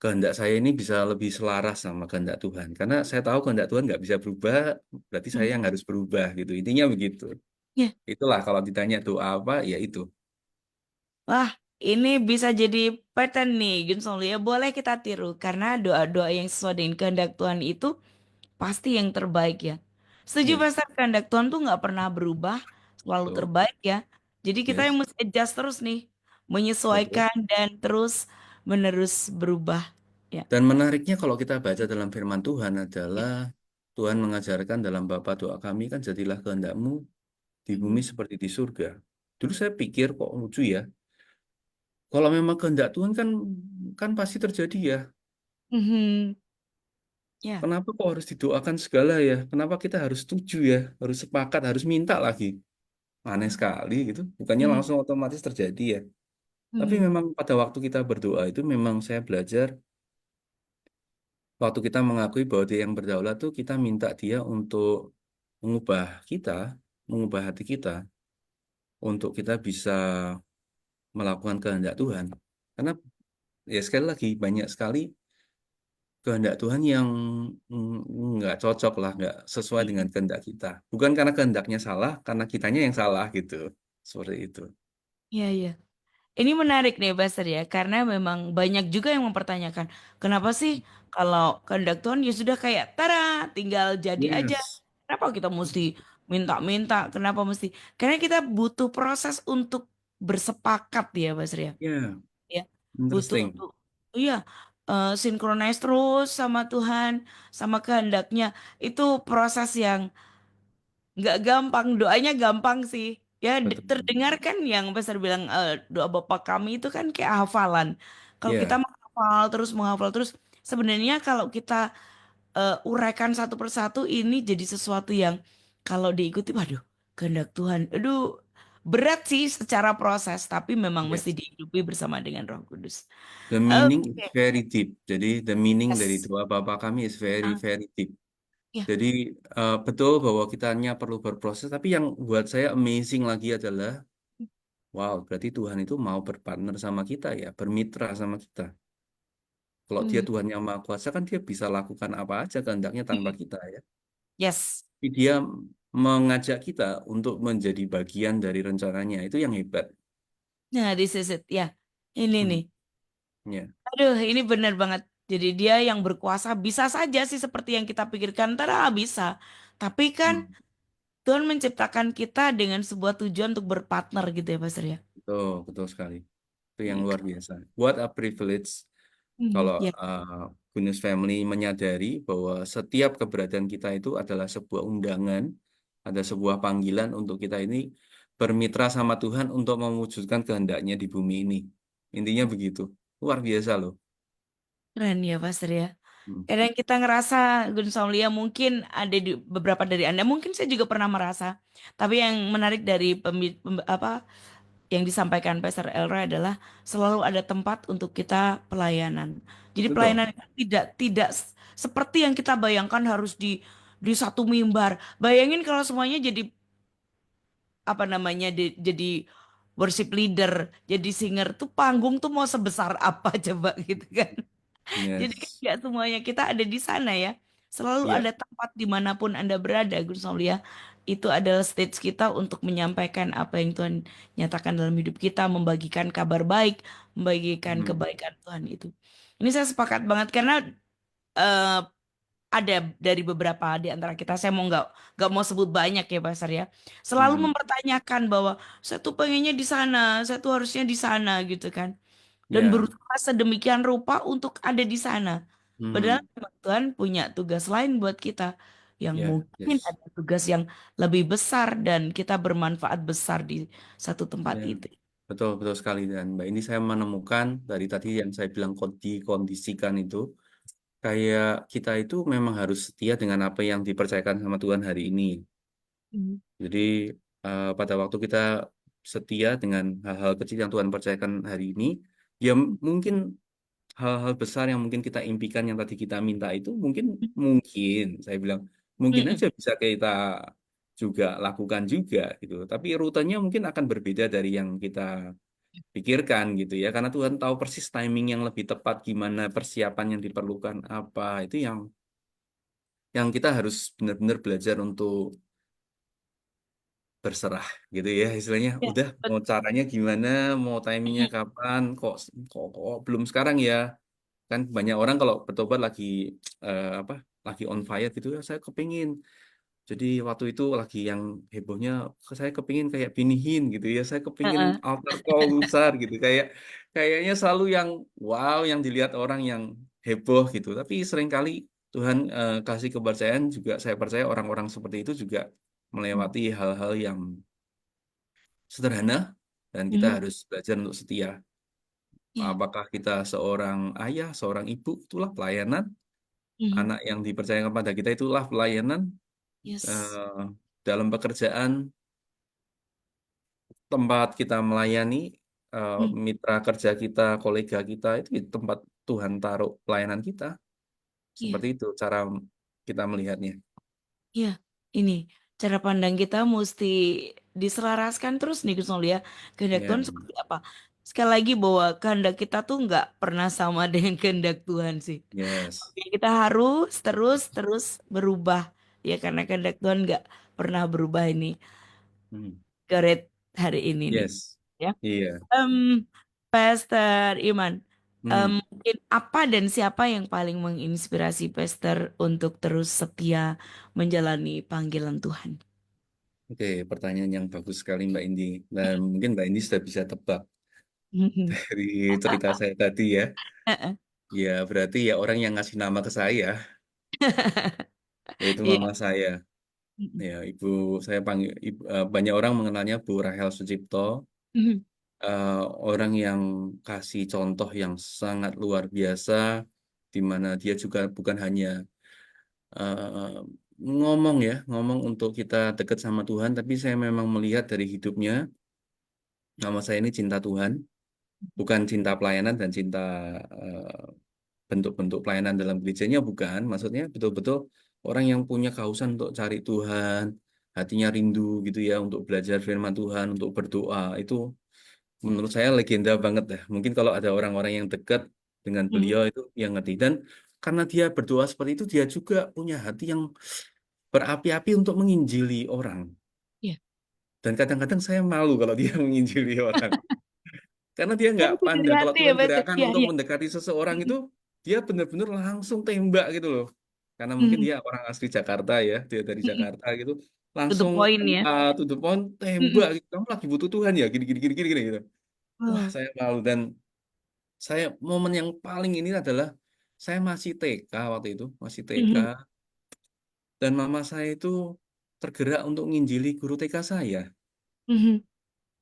kehendak saya ini bisa lebih selaras sama kehendak Tuhan. Karena saya tahu kehendak Tuhan nggak bisa berubah, berarti saya Mhm. yang harus berubah gitu. Intinya begitu. Ya, Itulah kalau ditanya doa apa, ya itu. wah, ini bisa jadi pattern nih, Ginsong ya. Boleh kita tiru karena doa-doa yang sesuai dengan kehendak Tuhan itu pasti yang terbaik ya. Setuju Yes, Pastor, kehendak Tuhan tuh nggak pernah berubah, selalu betul. terbaik ya. Jadi kita yang Yes, mesti adjust terus nih, betul. menyesuaikan dan terus menerus berubah. Ya. Dan menariknya kalau kita baca dalam firman Tuhan Ya. adalah Tuhan mengajarkan dalam Bapa doa kami kan jadilah kehendakmu di bumi Mhm. seperti di surga. Dulu saya pikir kok lucu ya. Kalau memang kehendak Tuhan kan kan pasti terjadi ya. Mhm. Ya. Kenapa kok harus didoakan segala ya? Kenapa kita harus setuju ya? Harus sepakat, harus minta lagi. Aneh sekali gitu. Bukannya Mhm. langsung otomatis terjadi ya. Tapi Mhm. memang pada waktu kita berdoa itu memang saya belajar waktu kita mengakui bahwa dia yang berdaulat tuh kita minta dia untuk mengubah kita, mengubah hati kita untuk kita bisa melakukan kehendak Tuhan. Karena ya sekali lagi banyak sekali kehendak Tuhan yang nggak cocok lah, nggak sesuai dengan kehendak kita. Bukan karena kehendaknya salah, karena kitanya yang salah gitu. Seperti itu. Iya, iya. Ini menarik nih, Baster ya, karena memang banyak juga yang mempertanyakan, kenapa sih kalau kehendak Tuhan ya sudah kayak, tara, tinggal jadi aja. Yes. Kenapa kita mesti minta-minta? Kenapa mesti? Karena kita butuh proses untuk bersepakat ya, Baster ya. Ya, Ya, butuh interesting. untuk, iya, sinkronize terus sama Tuhan, sama kehendaknya. Itu proses yang nggak gampang, doanya gampang sih. Ya, Betul. terdengar kan yang Pastor bilang doa Bapa kami itu kan kayak hafalan. Kalau kita Ya, menghafal terus, sebenarnya kalau kita uraikan satu persatu ini jadi sesuatu yang kalau diikuti, waduh, kehendak Tuhan. Aduh, berat sih secara proses, tapi memang mesti yes. dihidupi bersama dengan Roh Kudus. The meaning Oke, is very deep. Jadi the meaning dari yes. doa Bapa kami is very Ah, very deep. Ya. Jadi betul bahwa kitanya perlu berproses, tapi yang buat saya amazing lagi adalah, wow, berarti Tuhan itu mau berpartner sama kita ya, bermitra sama kita. Kalau dia Hmm. Tuhan yang Maha Kuasa kan dia bisa lakukan apa aja kehendaknya tanpa Hmm. kita ya. Yes. Tapi dia mengajak kita untuk menjadi bagian dari rencananya. Itu yang hebat. Nah, this is it. Ya, ini Hmm, nih. ya. Aduh, ini benar banget. Jadi dia yang berkuasa bisa saja sih seperti yang kita pikirkan. Tada bisa. Tapi kan Hmm, Tuhan menciptakan kita dengan sebuah tujuan untuk berpartner gitu ya, Pastor ya. betul, betul sekali. Itu yang Iya luar kan? biasa. What a privilege Hmm, kalau ya, Goodness Family menyadari bahwa setiap keberadaan kita itu adalah sebuah undangan, ada sebuah panggilan untuk kita ini bermitra sama Tuhan untuk mewujudkan kehendaknya di bumi ini. Intinya begitu. Luar biasa loh. keren ya, Pastor ya. Hmm. Kadang kita ngerasa Gun Somlia mungkin ada di beberapa dari Anda, mungkin saya juga pernah merasa. Tapi yang menarik dari apa yang disampaikan Pastor Elroy adalah selalu ada tempat untuk kita pelayanan. Jadi Betul. pelayanan itu tidak seperti yang kita bayangkan harus di satu mimbar. Bayangin kalau semuanya jadi apa namanya jadi worship leader, jadi singer tuh panggung tuh mau sebesar apa coba gitu kan. Jadi kan Yes. nggak semuanya kita ada di sana ya. Selalu Iya. ada tempat dimanapun Anda berada, Gus Aulia. Itu adalah stage kita untuk menyampaikan apa yang Tuhan nyatakan dalam hidup kita, membagikan kabar baik, membagikan Hmm. kebaikan Tuhan itu. Ini saya sepakat banget karena eh, ada dari beberapa di antara kita, saya mau nggak mau sebut banyak ya Pasar ya, selalu Hmm. mempertanyakan bahwa saya tuh pengennya di sana, saya tuh harusnya di sana gitu kan dan Ya. berusaha sedemikian rupa untuk ada di sana. Padahal Hmm. memang Tuhan punya tugas lain buat kita yang Ya. mungkin Yes. ada tugas yang lebih besar dan kita bermanfaat besar di satu tempat Ya. itu. Betul, betul sekali. Dan Mbak, ini saya menemukan dari tadi yang saya bilang dikondisikan itu, kayak kita itu memang harus setia dengan apa yang dipercayakan sama Tuhan hari ini. Hmm. Jadi pada waktu kita setia dengan hal-hal kecil yang Tuhan percayakan hari ini, ya mungkin hal-hal besar yang mungkin kita impikan yang tadi kita minta itu mungkin saya bilang mungkin Mm-mm. aja bisa kita juga lakukan juga gitu. Tapi rutenya mungkin akan berbeda dari yang kita pikirkan gitu ya, karena Tuhan tahu persis timing yang lebih tepat, gimana persiapan yang diperlukan apa itu yang kita harus benar-benar belajar untuk berserah gitu ya istilahnya. Ya, Udah mau betul. caranya gimana, mau timingnya Mm-mm. kapan, kok belum sekarang ya. Kan banyak orang kalau bertobat lagi apa lagi on fire gitu ya, saya kepingin jadi waktu itu lagi yang hebohnya, saya kepingin kayak Benny Hinn gitu ya, saya kepingin Uh-uh. altar call besar gitu, kayaknya selalu yang wow yang dilihat orang yang heboh gitu, tapi seringkali Tuhan kasih kepercayaan juga, saya percaya orang-orang seperti itu juga melewati hal-hal yang sederhana dan kita Mhm. harus belajar untuk setia. Ya. Apakah kita seorang ayah, seorang ibu, itulah pelayanan. Mhm. Anak yang dipercayakan pada kita itulah pelayanan. Yes. eh, dalam pekerjaan, tempat kita melayani, Hmm. mitra kerja kita, kolega kita, itu di tempat Tuhan taruh pelayanan kita. Iya. Seperti itu cara kita melihatnya. Iya, ini cara pandang kita mesti diselaraskan terus nih Gus Nol ya. Kehendak Ya, Tuhan seperti apa? Sekali lagi bahwa kehendak kita tuh nggak pernah sama dengan kehendak Tuhan sih. yes. Oke, kita harus terus berubah ya karena kehendak Tuhan nggak pernah berubah ini. Hmm. Garet hari ini nih Yes. ya. Iya. Em, Pastor Iman, Hmm. mungkin apa dan siapa yang paling menginspirasi Pastor untuk terus setia menjalani panggilan Tuhan? Oke, pertanyaan yang bagus sekali Mbak Indi. Dan mungkin Mbak Indi sudah bisa tebak dari cerita saya tadi ya. Ya, berarti ya orang yang ngasih nama ke saya, yaitu Iya. mama saya. Ya, ibu saya panggil, banyak orang mengenalnya Bu Rahel Sucipto. eh, Orang yang kasih contoh yang sangat luar biasa, di mana dia juga bukan hanya eh, ngomong untuk kita dekat sama Tuhan, tapi saya memang melihat dari hidupnya, nama saya ini cinta Tuhan, bukan cinta pelayanan dan cinta eh, bentuk-bentuk pelayanan dalam gerejanya, bukan. Maksudnya betul-betul orang yang punya kehausan untuk cari Tuhan, hatinya rindu gitu ya untuk belajar firman Tuhan, untuk berdoa, itu menurut saya legenda banget dah. Mungkin kalau ada orang-orang yang dekat dengan Mhm. beliau itu yang ngerti. Dan karena dia berdoa seperti itu, dia juga punya hati yang berapi-api untuk menginjili orang. Iya. Dan kadang-kadang saya malu kalau dia menginjili orang. Karena dia Dan nggak itu dari pandang. Kalau hati ya, Tuhan Pastor. gerakan Iya, untuk iya. mendekati seseorang itu, Mhm. dia benar-benar langsung tembak gitu loh. Karena mungkin Mhm. dia orang asli Jakarta ya, dia dari Mhm. Jakarta gitu. To the Langsung point ya. to the point, tembak Mhm. gitu. Kamu lagi butuh Tuhan ya, gini, gini, gini, gini, gini, gitu. Wah, Wow. saya malu. Dan saya momen yang paling ini adalah saya masih TK waktu itu, masih TK. Mhm. Dan mama saya itu tergerak untuk nginjili guru TK saya. Mhm.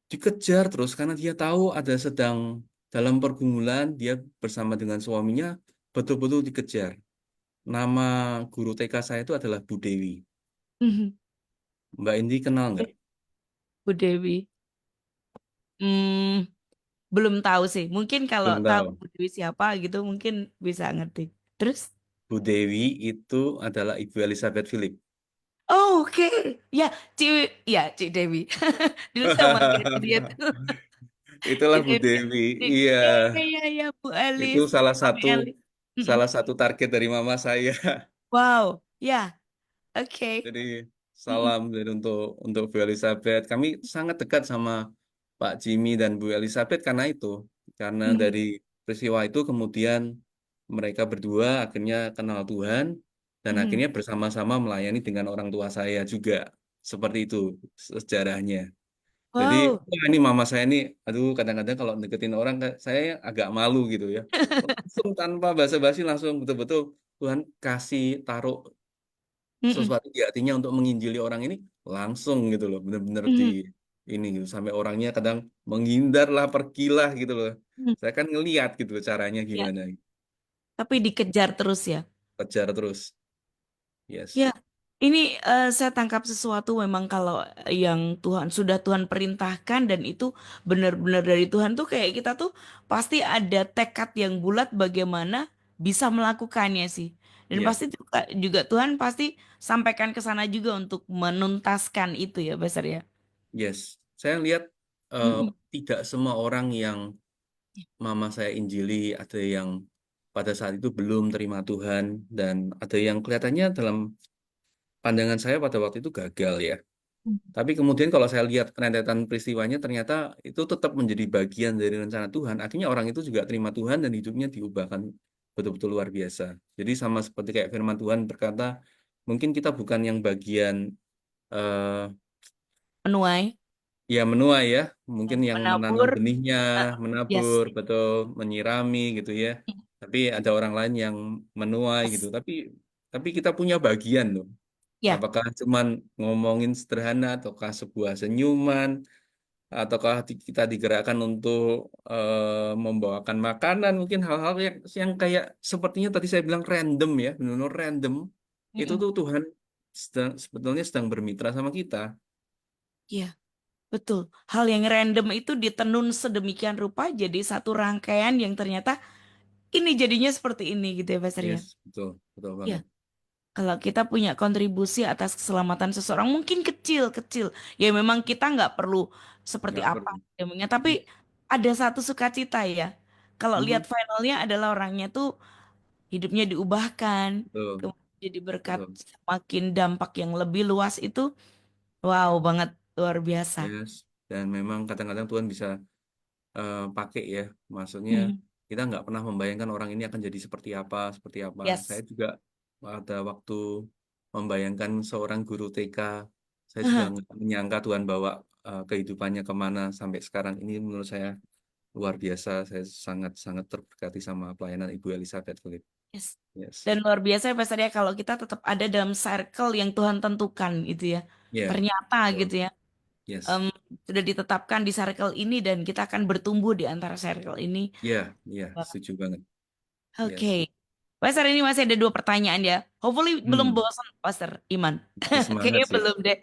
Dikejar terus karena dia tahu ada sedang dalam pergumulan, dia bersama dengan suaminya betul-betul dikejar. Nama guru TK saya itu adalah Bu Dewi. Mhm. Mbak Indi kenal nggak? Bu Dewi. Hmm, belum tahu sih. Mungkin kalau Belum tahu tahu. Bu Dewi siapa gitu mungkin bisa ngerti. Terus? Bu Dewi itu adalah Ibu Elizabeth Philip. Oh, oke. Ya, Cik Dewi. Dulu saya manggil dia tuh Itulah Cik Bu Dewi. Dewi. Cik, Iya, iya, iya, iya, iya, Bu itu Elis. Mami Elis. Mm-mm. salah satu target dari mama saya. Wow, ya, oke. Jadi Mm-mm. salam dari untuk Bu Elizabeth. Kami sangat dekat sama Pak Jimmy dan Bu Elizabeth karena itu. Karena Mm-mm. dari peristiwa itu kemudian mereka berdua akhirnya kenal Tuhan dan Mm-mm. akhirnya bersama-sama melayani dengan orang tua saya juga. Seperti itu sejarahnya. Jadi Wow. wah, ini mama saya ini, aduh kadang-kadang kalau deketin orang saya agak malu gitu ya. Langsung tanpa basa-basi langsung betul-betul Tuhan kasih taruh Mm-mm. sesuatu di hatinya untuk menginjili orang ini langsung gitu loh, bener-bener di Mm-mm. ini gitu sampai orangnya kadang menghindar lah, pergilah gitu loh. Mm. Saya kan ngeliat gitu loh caranya Ya, gimana, tapi dikejar terus ya. kejar terus, yes, Ya, ini saya tangkap sesuatu memang kalau yang Tuhan perintahkan dan itu benar-benar dari Tuhan tuh kayak kita tuh pasti ada tekad yang bulat bagaimana bisa melakukannya sih. Dan iya, pasti juga Tuhan pasti sampaikan ke sana juga untuk menuntaskan itu ya, Besar ya. yes. Saya lihat eh, Mm-mm. tidak semua orang yang mama saya injili ada yang pada saat itu belum terima Tuhan dan ada yang kelihatannya dalam pandangan saya pada waktu itu gagal ya. Tapi kemudian kalau saya lihat rentetan peristiwanya ternyata itu tetap menjadi bagian dari rencana Tuhan. Akhirnya orang itu juga terima Tuhan dan hidupnya diubahkan betul-betul luar biasa. Jadi sama seperti kayak firman Tuhan berkata, mungkin kita bukan yang bagian eh, Menuai, ya menuai ya, mungkin yang menanam menabur, benihnya, yes. menabur, betul, menyirami gitu ya. Tapi ada orang lain yang menuai gitu. Yes. Tapi kita punya bagian loh. Ya. Apakah cuman ngomongin sederhana ataukah sebuah senyuman ataukah kita digerakkan untuk membawakan makanan mungkin hal-hal yang kayak sepertinya tadi saya bilang random ya benar-benar random itu Mm-mm. tuh Tuhan sebetulnya sedang bermitra sama kita. Iya. Betul. Hal yang random itu ditenun sedemikian rupa jadi satu rangkaian yang ternyata ini jadinya seperti ini gitu ya, Pastor ya. Yes, betul betul Ya, banget. kalau kita punya kontribusi atas keselamatan seseorang mungkin kecil-kecil. Ya memang kita nggak perlu seperti Nggak apa perlu. ilmunya, tapi ada satu sukacita ya. Kalau lihat Mhm, finalnya adalah orangnya tuh hidupnya diubahkan, betul kemudian jadi berkat betul. semakin dampak yang lebih luas itu wow banget luar biasa. Yes, dan memang kadang-kadang Tuhan bisa pakai ya. Maksudnya Mhm. kita nggak pernah membayangkan orang ini akan jadi seperti apa, seperti apa. Saya Yes. juga ada waktu membayangkan seorang guru TK. Saya juga nggak menyangka Tuhan bawa kehidupannya kemana sampai sekarang ini menurut saya luar biasa. Saya sangat-sangat terberkati sama pelayanan Ibu Elizabeth Philip. Yes. Yes. Dan luar biasa ya Pastor ya kalau kita tetap ada dalam circle yang Tuhan tentukan gitu ya. Ya, Ternyata betul. gitu ya. Yes. em, sudah ditetapkan di circle ini dan kita akan bertumbuh di antara circle ini. Ya, ya, setuju banget. Oke. Yes. Pastor ini masih ada dua pertanyaan ya. Hopefully belum Hmm, bosan Pastor Iman. masih semangat Kayaknya sih. belum deh.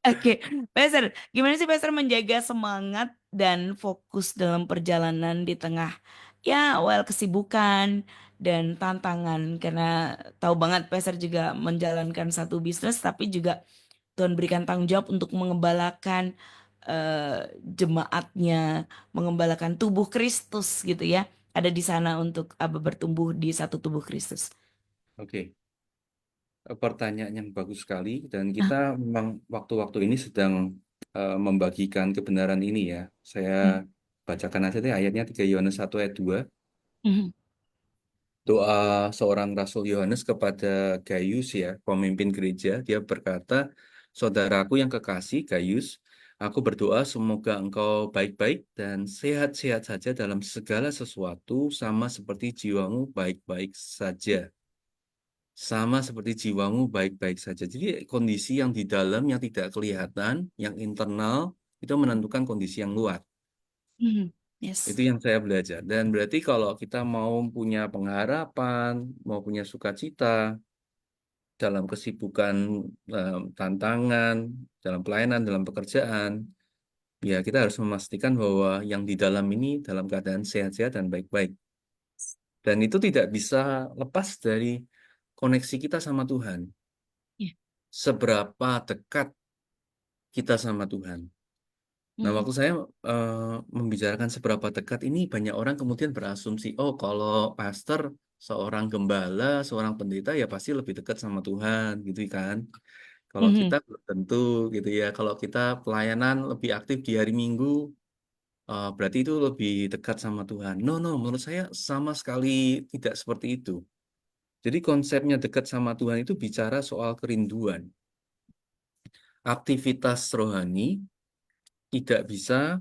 Oke, Pastor, gimana sih Pastor menjaga semangat dan fokus dalam perjalanan di tengah ya, well kesibukan dan tantangan karena tahu banget Pastor juga menjalankan satu bisnis tapi juga Tuhan berikan tanggung jawab untuk mengembalakan jemaatnya, mengembalakan tubuh Kristus gitu ya. Ada di sana untuk bertumbuh di satu tubuh Kristus. Oke, pertanyaan yang bagus sekali dan Ah, kita memang waktu-waktu ini sedang membagikan kebenaran ini ya. Saya mm, bacakan aja deh ayatnya 3 Yohanes 1 ayat 2. mm, Doa seorang Rasul Yohanes kepada Gaius ya, pemimpin gereja, dia berkata, Saudaraku yang kekasih Gaius, aku berdoa semoga engkau baik-baik dan sehat-sehat saja dalam segala sesuatu sama seperti jiwamu baik-baik saja. Sama seperti jiwamu baik-baik saja. Jadi kondisi yang di dalam yang tidak kelihatan, yang internal, itu menentukan kondisi yang luar. mm. Itu Yes. yang saya belajar. Dan berarti kalau kita mau punya pengharapan, mau punya sukacita dalam kesibukan, tantangan, dalam pelayanan, dalam pekerjaan, ya kita harus memastikan bahwa yang di dalam ini dalam keadaan sehat-sehat dan baik-baik. Dan itu tidak bisa lepas dari koneksi kita sama Tuhan. Yeah. Seberapa dekat kita sama Tuhan. Nah, Mm, waktu saya eh, membicarakan seberapa dekat ini, banyak orang kemudian berasumsi, oh kalau pastor, seorang gembala, seorang pendeta ya pasti lebih dekat sama Tuhan, gitu kan. Kalau kita mm, belum tentu, gitu ya. Kalau kita pelayanan lebih aktif di hari Minggu, berarti itu lebih dekat sama Tuhan. No, no, menurut saya sama sekali tidak seperti itu. Jadi konsepnya dekat sama Tuhan itu bicara soal kerinduan. Aktivitas rohani tidak bisa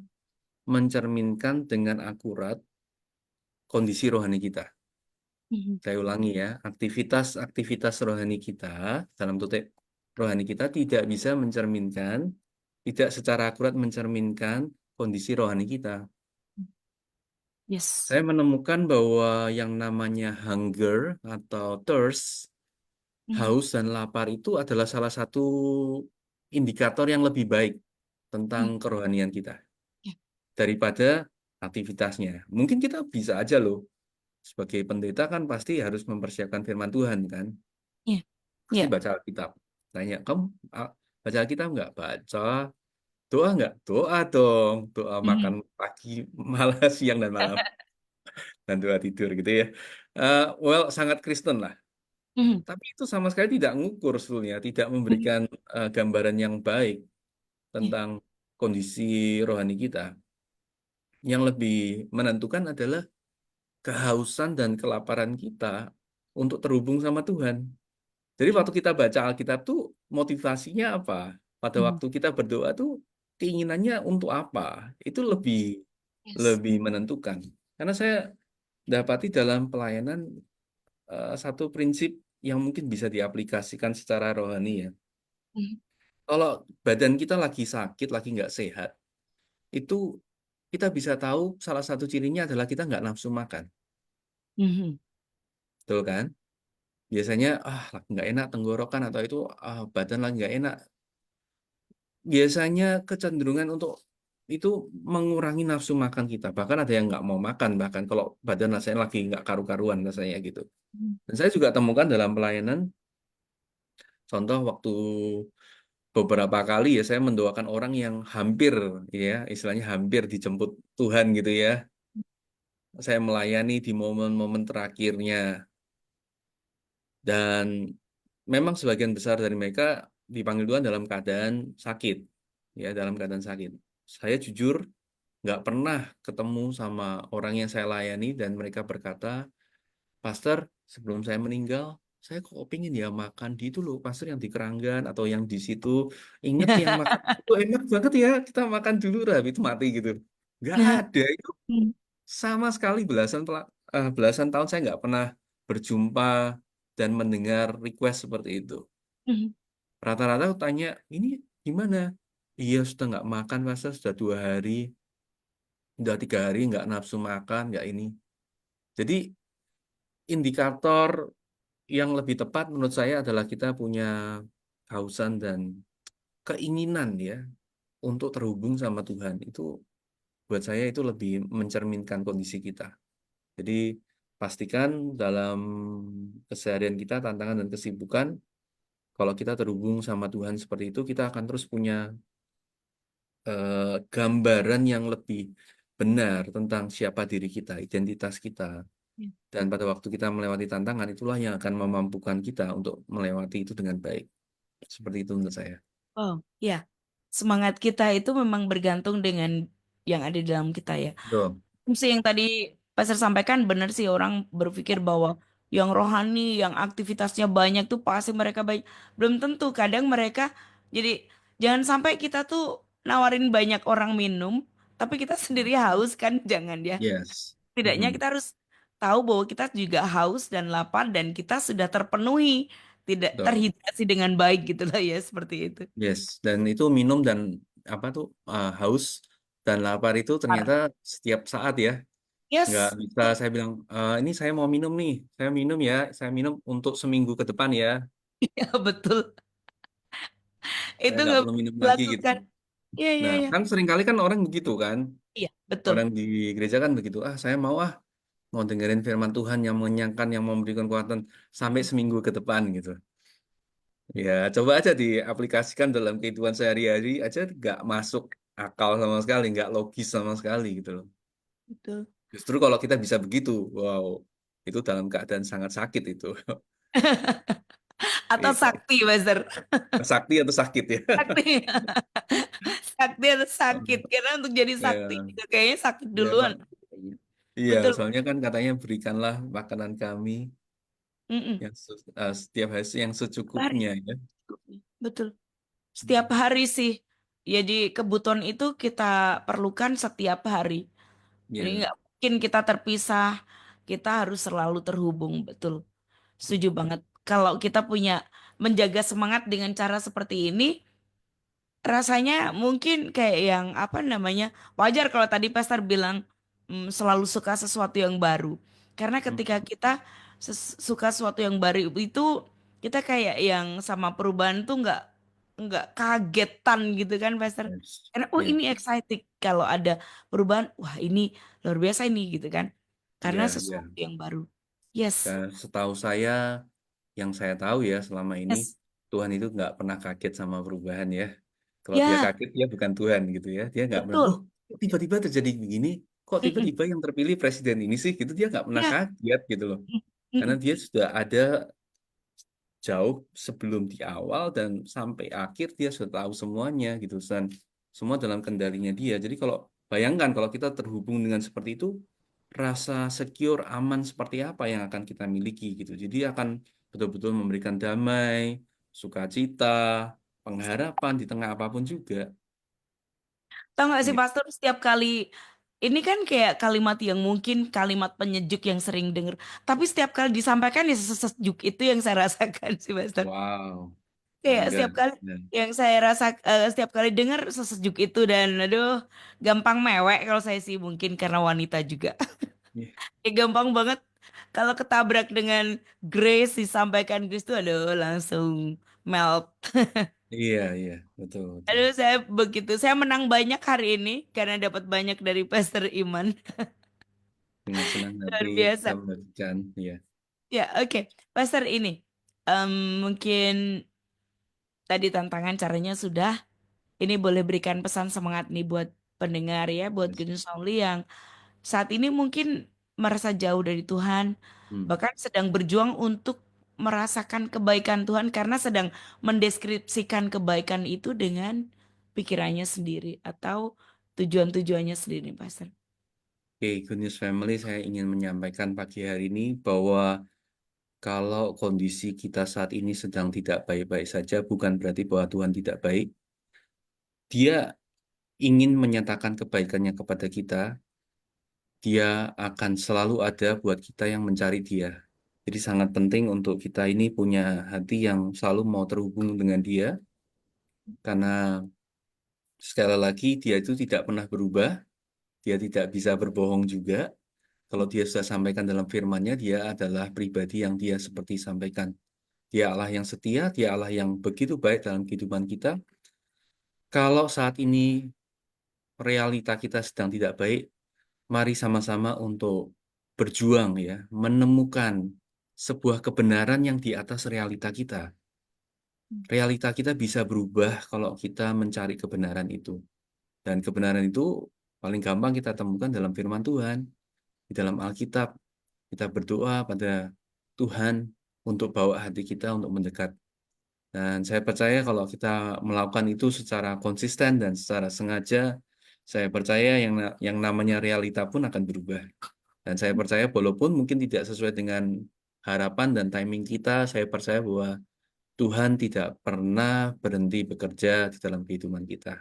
mencerminkan dengan akurat kondisi rohani kita. mm, Saya ulangi ya, aktivitas-aktivitas rohani kita dalam titik rohani kita tidak bisa mencerminkan, tidak secara akurat mencerminkan kondisi rohani kita. yes. Saya menemukan bahwa yang namanya hunger atau thirst, Mm, haus dan lapar itu adalah salah satu indikator yang lebih baik tentang mm, kerohanian kita yeah, daripada aktivitasnya. Mungkin kita bisa aja loh sebagai pendeta kan pasti harus mempersiapkan firman Tuhan kan. yeah, Pasti yeah. baca Alkitab. Tanya, kamu baca Alkitab nggak? Baca. Doa nggak? Doa dong. Doa makan Mm, pagi, malam, siang, dan malam. Dan doa tidur gitu ya. Well, sangat Kristen lah. mm, Tapi itu sama sekali tidak ngukur sebetulnya. Tidak mm, memberikan gambaran yang baik yeah, tentang kondisi rohani kita. Yang lebih menentukan adalah kehausan dan kelaparan kita untuk terhubung sama Tuhan. Jadi yeah, waktu kita baca Alkitab tuh motivasinya apa? Pada mm, waktu kita berdoa tuh keinginannya untuk apa? Itu lebih yes. lebih menentukan. Karena saya dapati dalam pelayanan satu prinsip yang mungkin bisa diaplikasikan secara rohani ya. Mm, Kalau badan kita lagi sakit, lagi nggak sehat, itu kita bisa tahu salah satu cirinya adalah kita nggak nafsu makan, mhm, betul kan? Biasanya lagi nggak enak tenggorokan atau itu badan lagi nggak enak, biasanya kecenderungan untuk itu mengurangi nafsu makan kita. Bahkan ada yang nggak mau makan, bahkan kalau badan rasanya lagi nggak karu-karuan rasanya gitu. mm, Dan saya juga temukan dalam pelayanan, contoh waktu beberapa kali ya saya mendoakan orang yang hampir ya istilahnya hampir dijemput Tuhan gitu ya. Saya melayani di momen-momen terakhirnya dan memang sebagian besar dari mereka dipanggil Tuhan dalam keadaan sakit, ya dalam keadaan sakit. Saya jujur nggak pernah ketemu sama orang yang saya layani dan mereka berkata, Pastor, sebelum saya meninggal, saya kok pengen ya makan di itu loh, Pastor yang di Keranggan atau yang di situ. Ingat yang makan itu enak banget ya, kita makan dulu, habis itu mati gitu. Nggak ada itu mm, sama sekali belasan tahun saya nggak pernah berjumpa dan mendengar request seperti itu. mhm, Rata-rata aku tanya, ini gimana? Iya sudah nggak makan masa sudah 2 hari, udah 3 hari nggak nafsu makan, nggak ini. Jadi indikator yang lebih tepat menurut saya adalah kita punya kehausan dan keinginan ya untuk terhubung sama Tuhan. Itu buat saya itu lebih mencerminkan kondisi kita. Jadi pastikan dalam keseharian kita, tantangan dan kesibukan, kalau kita terhubung sama Tuhan seperti itu, kita akan terus punya gambaran yang lebih benar tentang siapa diri kita, identitas kita. Ya. Dan pada waktu kita melewati tantangan, itulah yang akan memampukan kita untuk melewati itu dengan baik. Seperti itu menurut saya. Oh, ya. Semangat kita itu memang bergantung dengan yang ada di dalam kita ya. Betul. Sih yang tadi Pastor sampaikan benar sih orang berpikir bahwa yang rohani, yang aktivitasnya banyak tuh pasti mereka baik. Belum tentu. Kadang mereka jadi jangan sampai kita tuh nawarin banyak orang minum, tapi kita sendiri haus kan? Jangan ya. Yes. Setidaknya Mhm. kita harus tahu bahwa kita juga haus dan lapar dan kita sudah terpenuhi, tidak Betul. terhidrasi dengan baik gitu lah ya seperti itu. Yes. Dan itu minum dan apa tuh haus dan lapar itu ternyata Par. setiap saat ya. Nggak Yes, bisa saya bilang, ini saya mau minum nih. Saya minum ya. Saya minum untuk seminggu ke depan ya. ya betul. Saya Itu nggak nggak perlu bisa minum lagi gitu. dilakukan. Iya, iya, Nah, iya. kan seringkali kan orang begitu kan. Iya, betul. Orang di gereja kan begitu. Saya mau dengerin firman Tuhan yang mengenyangkan, yang memberikan kekuatan sampai seminggu ke depan gitu. Ya, coba aja diaplikasikan dalam kehidupan sehari-hari aja nggak masuk akal sama sekali, nggak logis sama sekali gitu loh. Betul. Justru kalau kita bisa begitu, wow, itu dalam keadaan sangat sakit itu. Atau Itu. sakti, Master. Sakti atau sakit ya? Sakti. Sakti atau sakit. Karena untuk jadi sakti Ya, juga kayaknya sakit ya duluan. Pak. Iya, Betul. soalnya kan katanya berikanlah makanan kami Mm-mm. yang setiap hari yang Hari. secukupnya ya. Betul. Setiap hari sih. Jadi kebutuhan itu kita perlukan setiap hari. Jadi Ya, nggak mungkin kita terpisah. Kita harus selalu terhubung. Betul. Setuju banget. Kalau kita punya menjaga semangat dengan cara seperti ini, rasanya mungkin kayak yang apa namanya wajar kalau tadi Pastor bilang selalu suka sesuatu yang baru karena hmm, ketika kita suka sesuatu yang baru itu kita kayak yang sama perubahan tuh nggak kagetan gitu kan Pastor yes. karena oh Ya, ini excited kalau ada perubahan wah ini luar biasa ini gitu kan karena ya, ya. sesuatu yang baru yes Dan setahu saya, yang saya tahu ya selama ini, yes Tuhan itu nggak pernah kaget sama perubahan ya. Kalau dia ya kaget, dia bukan Tuhan gitu ya. Dia nggak pernah, betul kok tiba-tiba terjadi begini? Kok Mm-mm. tiba-tiba yang terpilih presiden ini sih? Gitu dia nggak pernah ya kaget gitu loh. Karena Mm-mm. dia sudah ada jauh sebelum di awal dan sampai akhir dia sudah tahu semuanya gitu dan semua dalam kendalinya dia. Jadi kalau bayangkan kalau kita terhubung dengan seperti itu, rasa secure, aman seperti apa yang akan kita miliki gitu. Jadi akan betul-betul memberikan damai, sukacita, pengharapan di tengah apapun juga. Tahu nggak sih Gitu. Pastor, setiap kali ini kan kayak kalimat yang mungkin kalimat penyejuk yang sering denger, tapi setiap kali disampaikan ya sesejuk itu yang saya rasakan sih Pastor. Wow, Kayak bangga. setiap kali Ya. yang saya rasa setiap kali dengar sesejuk itu dan aduh gampang mewek kalau saya sih mungkin karena wanita juga. Kayak gampang banget kalau ketabrak dengan Grace disampaikan Grace tuh aduh langsung melt. Iya, iya, betul, betul. Aduh saya begitu. Saya menang banyak hari ini karena dapat banyak dari Pastor Iman. Dengan senang Luar hati kita biasa. membagikan, ya. Ya, oke. Pastor ini, em, mungkin tadi tantangan caranya sudah. Ini boleh berikan pesan semangat nih buat pendengar ya, buat Goodness Only yang saat ini mungkin merasa jauh dari Tuhan, Hmm. bahkan sedang berjuang untuk merasakan kebaikan Tuhan karena sedang mendeskripsikan kebaikan itu dengan pikirannya sendiri atau tujuan-tujuannya sendiri, Pastor. Oke, Good News Family, saya ingin menyampaikan pagi hari ini bahwa kalau kondisi kita saat ini sedang tidak baik-baik saja, bukan berarti bahwa Tuhan tidak baik. Dia ingin menyatakan kebaikannya kepada kita. Dia akan selalu ada buat kita yang mencari Dia. Jadi sangat penting untuk kita ini punya hati yang selalu mau terhubung dengan Dia, karena sekali lagi Dia itu tidak pernah berubah, Dia tidak bisa berbohong juga. Kalau dia sudah sampaikan dalam firman-Nya, dia adalah pribadi yang dia seperti sampaikan. Dia Allah yang setia, dia Allah yang begitu baik dalam kehidupan kita. Kalau saat ini realita kita sedang tidak baik, mari sama-sama untuk berjuang ya, menemukan sebuah kebenaran yang di atas realita kita. Realita kita bisa berubah kalau kita mencari kebenaran itu. Dan kebenaran itu paling gampang kita temukan dalam firman Tuhan, di dalam Alkitab. Kita berdoa pada Tuhan untuk bawa hati kita untuk mendekat. Dan saya percaya kalau kita melakukan itu secara konsisten dan secara sengaja, saya percaya yang namanya realita pun akan berubah. Dan saya percaya walaupun mungkin tidak sesuai dengan harapan dan timing kita, saya percaya bahwa Tuhan tidak pernah berhenti bekerja di dalam kehidupan kita.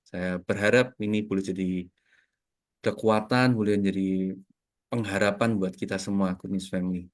Saya berharap ini boleh jadi kekuatan, boleh jadi pengharapan buat kita semua, Goodness Family.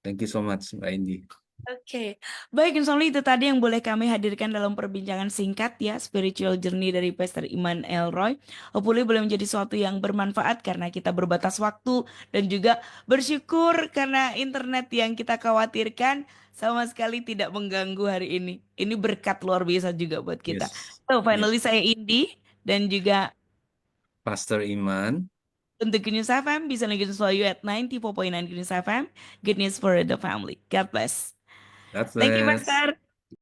Thank you so much, Mbak Indi. Oke, baik Insomnia itu tadi yang boleh kami hadirkan dalam perbincangan singkat ya, spiritual journey dari Pastor Iman Elroy. Hopefully boleh menjadi sesuatu yang bermanfaat karena kita berbatas waktu dan juga bersyukur karena internet yang kita khawatirkan sama sekali tidak mengganggu hari ini. Ini berkat luar biasa juga buat kita. Yes, So, yes. finally saya Indi dan juga Pastor Iman, untuk Good News FM bisa lagi selalu at 94.9 Good News FM, Good News for the Family. God bless. God Thank you, bless. Pastor.